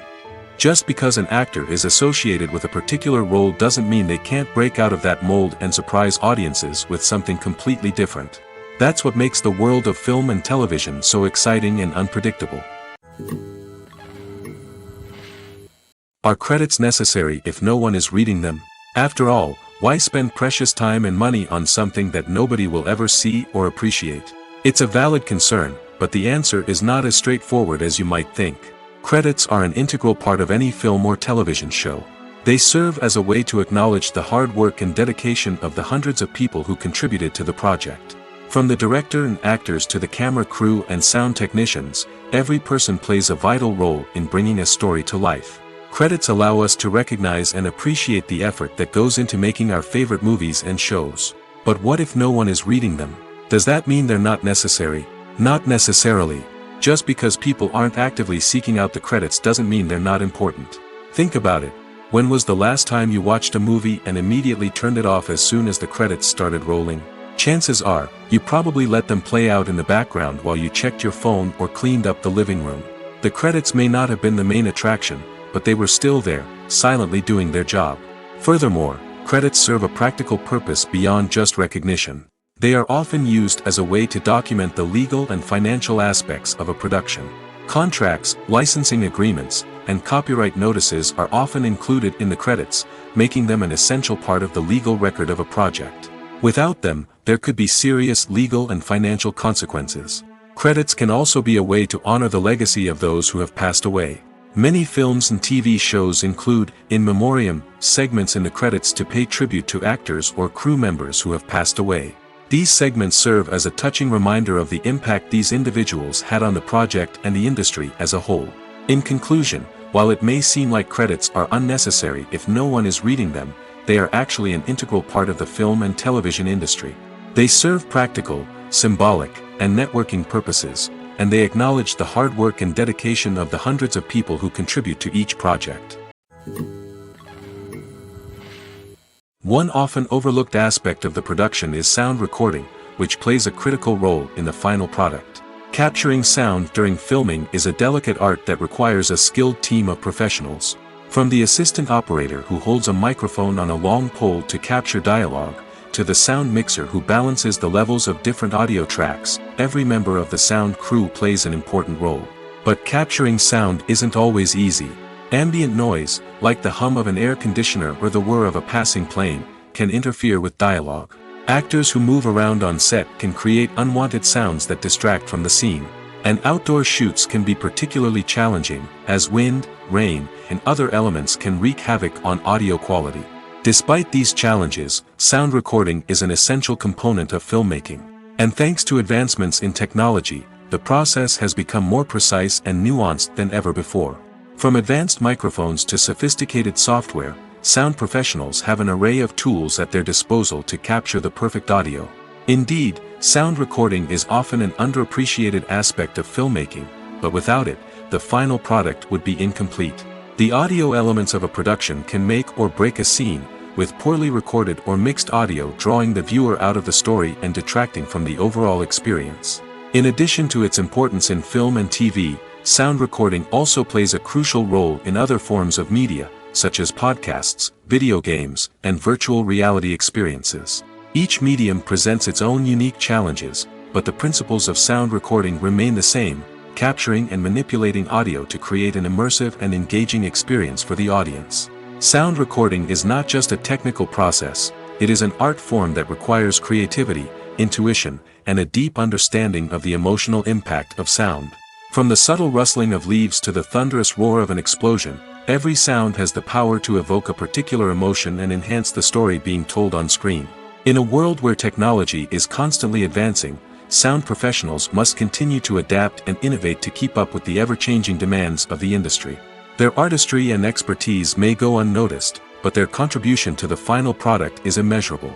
Just because an actor is associated with a particular role doesn't mean they can't break out of that mold and surprise audiences with something completely different. That's what makes the world of film and television so exciting and unpredictable. Are credits necessary if no one is reading them? After all, why spend precious time and money on something that nobody will ever see or appreciate? It's a valid concern, but the answer is not as straightforward as you might think. Credits are an integral part of any film or television show. They serve as a way to acknowledge the hard work and dedication of the hundreds of people who contributed to the project. From the director and actors to the camera crew and sound technicians, every person plays a vital role in bringing a story to life. Credits allow us to recognize and appreciate the effort that goes into making our favorite movies and shows. But what if no one is reading them? Does that mean they're not necessary? Not necessarily. Just because people aren't actively seeking out the credits doesn't mean they're not important. Think about it. When was the last time you watched a movie and immediately turned it off as soon as the credits started rolling? Chances are, you probably let them play out in the background while you checked your phone or cleaned up the living room. The credits may not have been the main attraction, but they were still there, silently doing their job. Furthermore, credits serve a practical purpose beyond just recognition. They are often used as a way to document the legal and financial aspects of a production. Contracts, licensing agreements, and copyright notices are often included in the credits, making them an essential part of the legal record of a project. Without them, there could be serious legal and financial consequences. Credits can also be a way to honor the legacy of those who have passed away. Many films and TV shows include, in memoriam, segments in the credits to pay tribute to actors or crew members who have passed away. These segments serve as a touching reminder of the impact these individuals had on the project and the industry as a whole. In conclusion, while it may seem like credits are unnecessary if no one is reading them, they are actually an integral part of the film and television industry. They serve practical, symbolic, and networking purposes, and they acknowledge the hard work and dedication of the hundreds of people who contribute to each project. One often overlooked aspect of the production is sound recording, which plays a critical role in the final product. Capturing sound during filming is a delicate art that requires a skilled team of professionals. From the assistant operator who holds a microphone on a long pole to capture dialogue, to the sound mixer who balances the levels of different audio tracks, every member of the sound crew plays an important role. But capturing sound isn't always easy. Ambient noise, like the hum of an air conditioner or the whir of a passing plane, can interfere with dialogue. Actors who move around on set can create unwanted sounds that distract from the scene. And outdoor shoots can be particularly challenging, as wind, rain, and other elements can wreak havoc on audio quality. Despite these challenges, sound recording is an essential component of filmmaking. And thanks to advancements in technology, the process has become more precise and nuanced than ever before. From advanced microphones to sophisticated software, sound professionals have an array of tools at their disposal to capture the perfect audio. Indeed, sound recording is often an underappreciated aspect of filmmaking, but without it, the final product would be incomplete. The audio elements of a production can make or break a scene, with poorly recorded or mixed audio drawing the viewer out of the story and detracting from the overall experience. In addition to its importance in film and TV, sound recording also plays a crucial role in other forms of media, such as podcasts, video games, and virtual reality experiences. Each medium presents its own unique challenges, but the principles of sound recording remain the same, capturing and manipulating audio to create an immersive and engaging experience for the audience. Sound recording is not just a technical process, it is an art form that requires creativity, intuition, and a deep understanding of the emotional impact of sound. From the subtle rustling of leaves to the thunderous roar of an explosion, every sound has the power to evoke a particular emotion and enhance the story being told on screen. In a world where technology is constantly advancing, sound professionals must continue to adapt and innovate to keep up with the ever-changing demands of the industry. Their artistry and expertise may go unnoticed, but their contribution to the final product is immeasurable.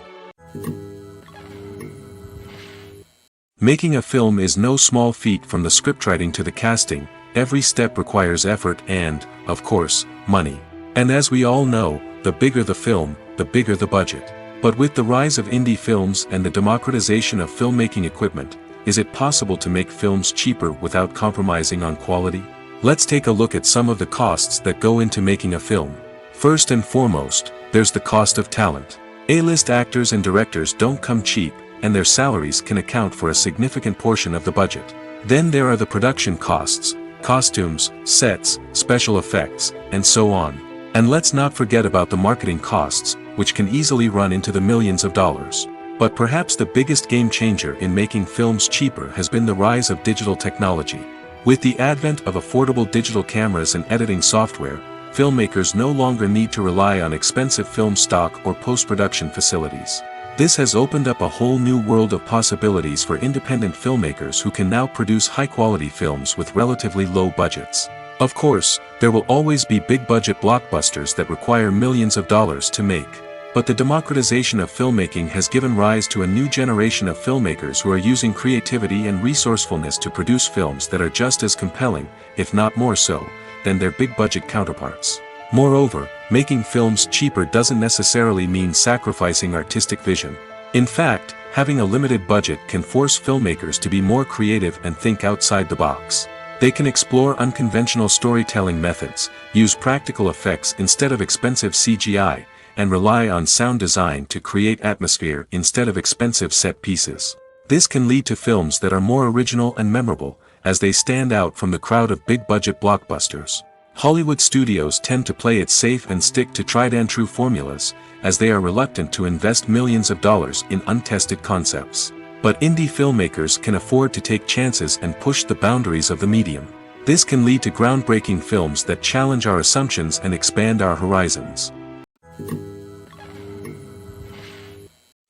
Making a film is no small feat. From the scriptwriting to the casting, every step requires effort and, of course, money. And as we all know, the bigger the film, the bigger the budget. But with the rise of indie films and the democratization of filmmaking equipment, is it possible to make films cheaper without compromising on quality? Let's take a look at some of the costs that go into making a film. First and foremost, there's the cost of talent. A-list actors and directors don't come cheap, and their salaries can account for a significant portion of the budget. Then there are the production costs, costumes, sets, special effects, and so on. And let's not forget about the marketing costs, which can easily run into the millions of dollars. But perhaps the biggest game changer in making films cheaper has been the rise of digital technology. With the advent of affordable digital cameras and editing software, filmmakers no longer need to rely on expensive film stock or post-production facilities. This has opened up a whole new world of possibilities for independent filmmakers who can now produce high-quality films with relatively low budgets. Of course, there will always be big-budget blockbusters that require millions of dollars to make. But the democratization of filmmaking has given rise to a new generation of filmmakers who are using creativity and resourcefulness to produce films that are just as compelling, if not more so, than their big-budget counterparts. Moreover, making films cheaper doesn't necessarily mean sacrificing artistic vision. In fact, having a limited budget can force filmmakers to be more creative and think outside the box. They can explore unconventional storytelling methods, use practical effects instead of expensive CGI, and rely on sound design to create atmosphere instead of expensive set pieces. This can lead to films that are more original and memorable, as they stand out from the crowd of big-budget blockbusters. Hollywood studios tend to play it safe and stick to tried-and-true formulas, as they are reluctant to invest millions of dollars in untested concepts. But indie filmmakers can afford to take chances and push the boundaries of the medium. This can lead to groundbreaking films that challenge our assumptions and expand our horizons.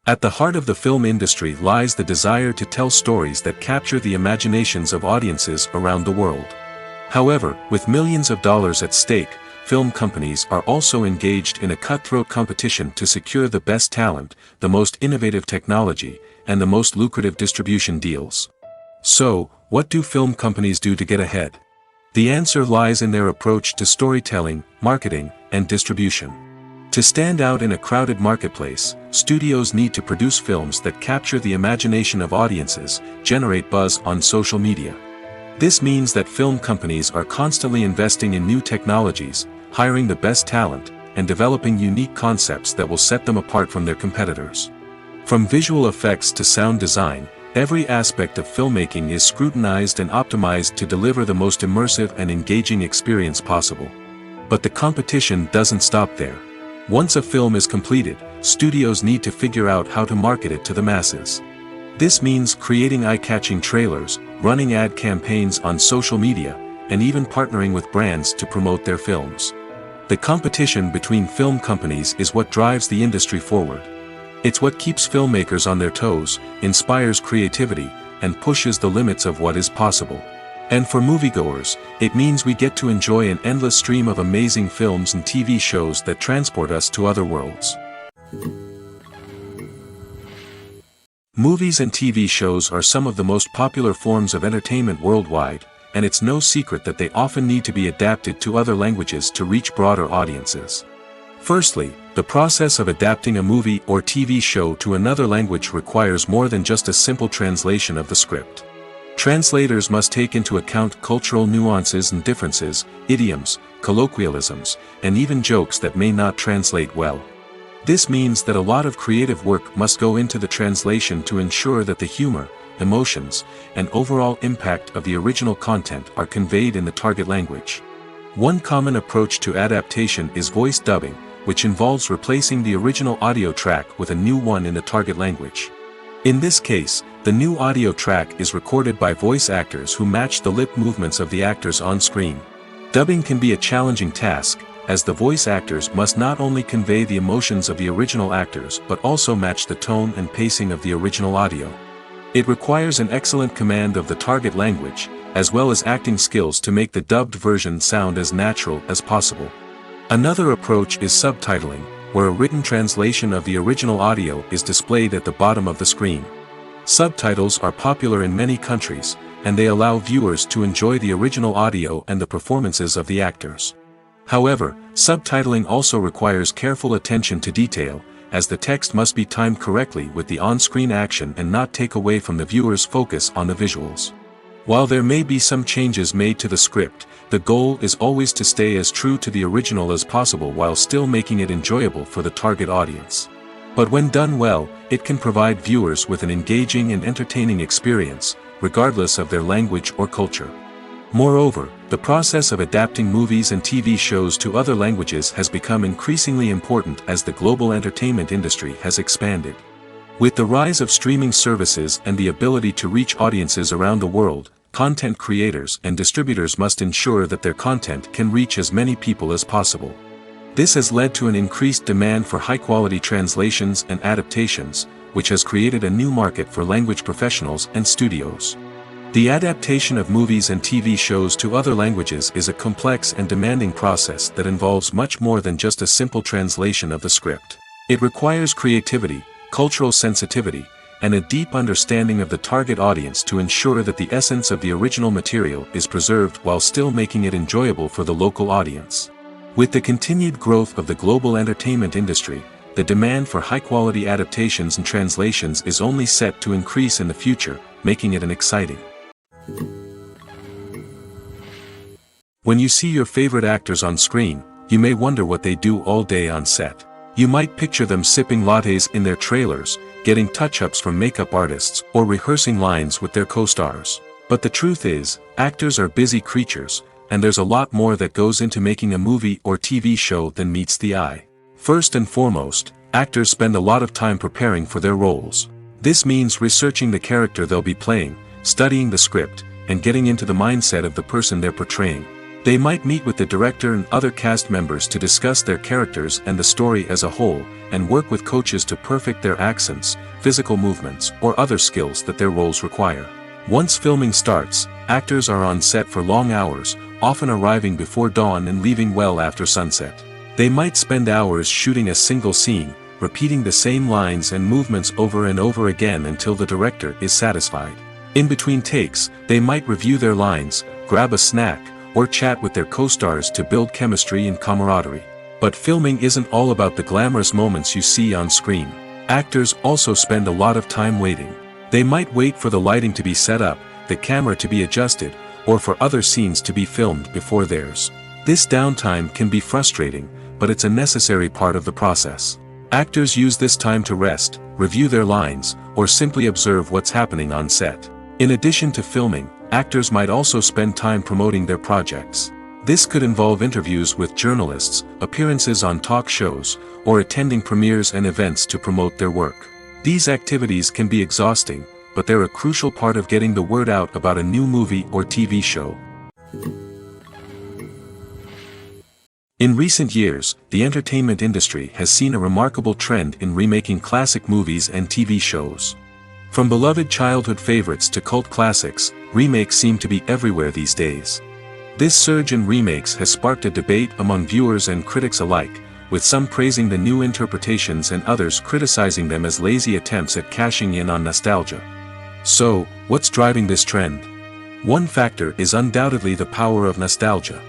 At the heart of the film industry lies the desire to tell stories that capture the imaginations of audiences around the world. However, with millions of dollars at stake, film companies are also engaged in a cutthroat competition to secure the best talent, the most innovative technology, and the most lucrative distribution deals. So, what do film companies do to get ahead? The answer lies in their approach to storytelling, marketing, and distribution. To stand out in a crowded marketplace, studios need to produce films that capture the imagination of audiences, generate buzz on social media. This means that film companies are constantly investing in new technologies, hiring the best talent, and developing unique concepts that will set them apart from their competitors. From visual effects to sound design, every aspect of filmmaking is scrutinized and optimized to deliver the most immersive and engaging experience possible. But the competition doesn't stop there. Once a film is completed, studios need to figure out how to market it to the masses. This means creating eye-catching trailers, running ad campaigns on social media, and even partnering with brands to promote their films. The competition between film companies is what drives the industry forward. It's what keeps filmmakers on their toes, inspires creativity, and pushes the limits of what is possible. And for moviegoers, it means we get to enjoy an endless stream of amazing films and TV shows that transport us to other worlds. Movies and TV shows are some of the most popular forms of entertainment worldwide, and it's no secret that they often need to be adapted to other languages to reach broader audiences. Firstly, the process of adapting a movie or TV show to another language requires more than just a simple translation of the script. Translators must take into account cultural nuances and differences, idioms, colloquialisms, and even jokes that may not translate well. This means that a lot of creative work must go into the translation to ensure that the humor, emotions, and overall impact of the original content are conveyed in the target language. One common approach to adaptation is voice dubbing, which involves replacing the original audio track with a new one in the target language. In this case, the new audio track is recorded by voice actors who match the lip movements of the actors on screen. Dubbing can be a challenging task, as the voice actors must not only convey the emotions of the original actors but also match the tone and pacing of the original audio. It requires an excellent command of the target language, as well as acting skills to make the dubbed version sound as natural as possible. Another approach is subtitling, where a written translation of the original audio is displayed at the bottom of the screen. Subtitles are popular in many countries, and they allow viewers to enjoy the original audio and the performances of the actors. However, subtitling also requires careful attention to detail, as the text must be timed correctly with the on-screen action and not take away from the viewer's focus on the visuals. While there may be some changes made to the script, the goal is always to stay as true to the original as possible while still making it enjoyable for the target audience. But when done well, it can provide viewers with an engaging and entertaining experience, regardless of their language or culture. Moreover, the process of adapting movies and TV shows to other languages has become increasingly important as the global entertainment industry has expanded. With the rise of streaming services and the ability to reach audiences around the world, content creators and distributors must ensure that their content can reach as many people as possible. This has led to an increased demand for high-quality translations and adaptations, which has created a new market for language professionals and studios. The adaptation of movies and TV shows to other languages is a complex and demanding process that involves much more than just a simple translation of the script. It requires creativity, cultural sensitivity, and a deep understanding of the target audience to ensure that the essence of the original material is preserved while still making it enjoyable for the local audience. With the continued growth of the global entertainment industry, the demand for high-quality adaptations and translations is only set to increase in the future, making it an exciting. When you see your favorite actors on screen, you may wonder what they do all day on set. You might picture them sipping lattes in their trailers, getting touch-ups from makeup artists, or rehearsing lines with their co-stars. But the truth is, actors are busy creatures, and there's a lot more that goes into making a movie or TV show than meets the eye. First and foremost, actors spend a lot of time preparing for their roles. This means researching the character they'll be playing, studying the script, and getting into the mindset of the person they're portraying. They might meet with the director and other cast members to discuss their characters and the story as a whole, and work with coaches to perfect their accents, physical movements, or other skills that their roles require. Once filming starts, actors are on set for long hours, often arriving before dawn and leaving well after sunset. They might spend hours shooting a single scene, repeating the same lines and movements over and over again until the director is satisfied. In between takes, they might review their lines, grab a snack, or chat with their co-stars to build chemistry and camaraderie. But filming isn't all about the glamorous moments you see on screen. Actors also spend a lot of time waiting. They might wait for the lighting to be set up, the camera to be adjusted, or for other scenes to be filmed before theirs. This downtime can be frustrating, but it's a necessary part of the process. Actors use this time to rest, review their lines, or simply observe what's happening on set. In addition to filming, actors might also spend time promoting their projects. This could involve interviews with journalists, appearances on talk shows, or attending premieres and events to promote their work. These activities can be exhausting, but they're a crucial part of getting the word out about a new movie or TV show. In recent years, the entertainment industry has seen a remarkable trend in remaking classic movies and TV shows. From beloved childhood favorites to cult classics, remakes seem to be everywhere these days. This surge in remakes has sparked a debate among viewers and critics alike, with some praising the new interpretations and others criticizing them as lazy attempts at cashing in on nostalgia. So, what's driving this trend? One factor is undoubtedly the power of nostalgia.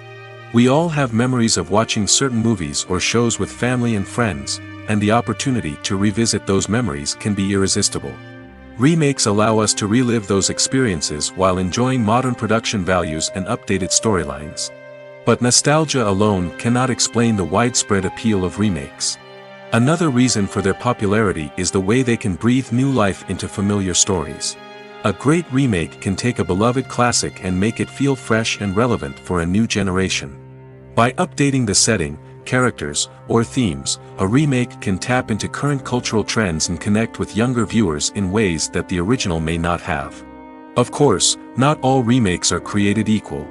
We all have memories of watching certain movies or shows with family and friends, and the opportunity to revisit those memories can be irresistible. Remakes allow us to relive those experiences while enjoying modern production values and updated storylines. But nostalgia alone cannot explain the widespread appeal of remakes. Another reason for their popularity is the way they can breathe new life into familiar stories. A great remake can take a beloved classic and make it feel fresh and relevant for a new generation. By updating the setting, characters, or themes, a remake can tap into current cultural trends and connect with younger viewers in ways that the original may not have. Of course, not all remakes are created equal.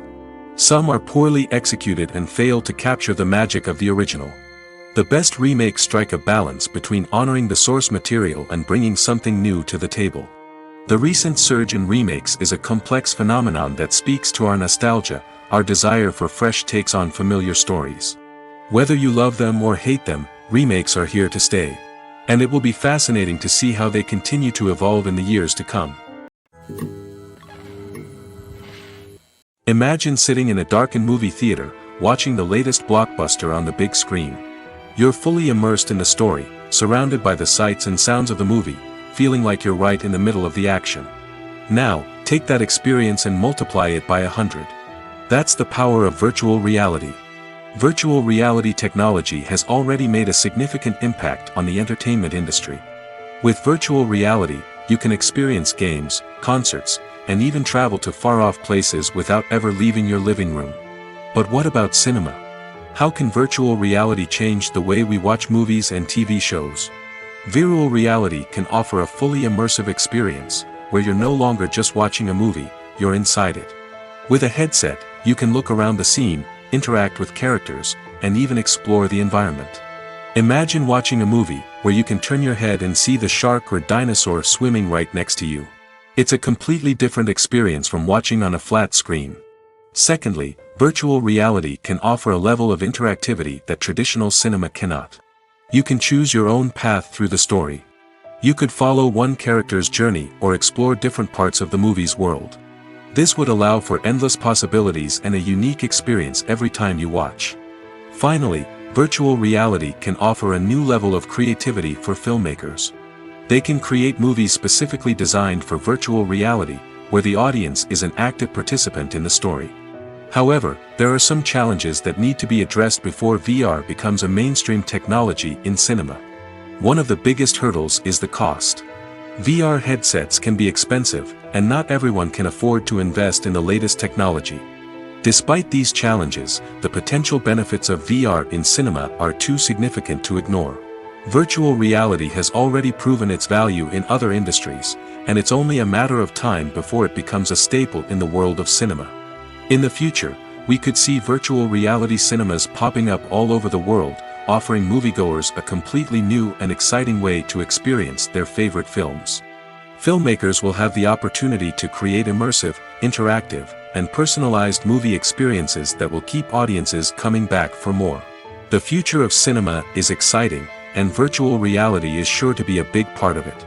Some are poorly executed and fail to capture the magic of the original. The best remakes strike a balance between honoring the source material and bringing something new to the table. The recent surge in remakes is a complex phenomenon that speaks to our nostalgia, our desire for fresh takes on familiar stories. Whether you love them or hate them, remakes are here to stay. And it will be fascinating to see how they continue to evolve in the years to come. Imagine sitting in a darkened movie theater, watching the latest blockbuster on the big screen. You're fully immersed in the story, surrounded by the sights and sounds of the movie, feeling like you're right in the middle of the action. Now, take that experience and multiply it by 100. That's the power of virtual reality. Virtual reality technology has already made a significant impact on the entertainment industry. With virtual reality, you can experience games, concerts, and even travel to far-off places without ever leaving your living room. But what about cinema? How can virtual reality change the way we watch movies and TV shows? Virtual reality can offer a fully immersive experience, where you're no longer just watching a movie, you're inside it. With a headset, you can look around the scene, interact with characters, and even explore the environment. Imagine watching a movie, where you can turn your head and see the shark or dinosaur swimming right next to you. It's a completely different experience from watching on a flat screen. Secondly, virtual reality can offer a level of interactivity that traditional cinema cannot. You can choose your own path through the story. You could follow one character's journey or explore different parts of the movie's world. This would allow for endless possibilities and a unique experience every time you watch. Finally, virtual reality can offer a new level of creativity for filmmakers. They can create movies specifically designed for virtual reality, where the audience is an active participant in the story. However, there are some challenges that need to be addressed before VR becomes a mainstream technology in cinema. One of the biggest hurdles is the cost. VR headsets can be expensive, and not everyone can afford to invest in the latest technology. Despite these challenges, the potential benefits of VR in cinema are too significant to ignore. Virtual reality has already proven its value in other industries, and it's only a matter of time before it becomes a staple in the world of cinema. In the future, we could see virtual reality cinemas popping up all over the world, offering moviegoers a completely new and exciting way to experience their favorite films. Filmmakers will have the opportunity to create immersive, interactive, and personalized movie experiences that will keep audiences coming back for more. The future of cinema is exciting, and virtual reality is sure to be a big part of it.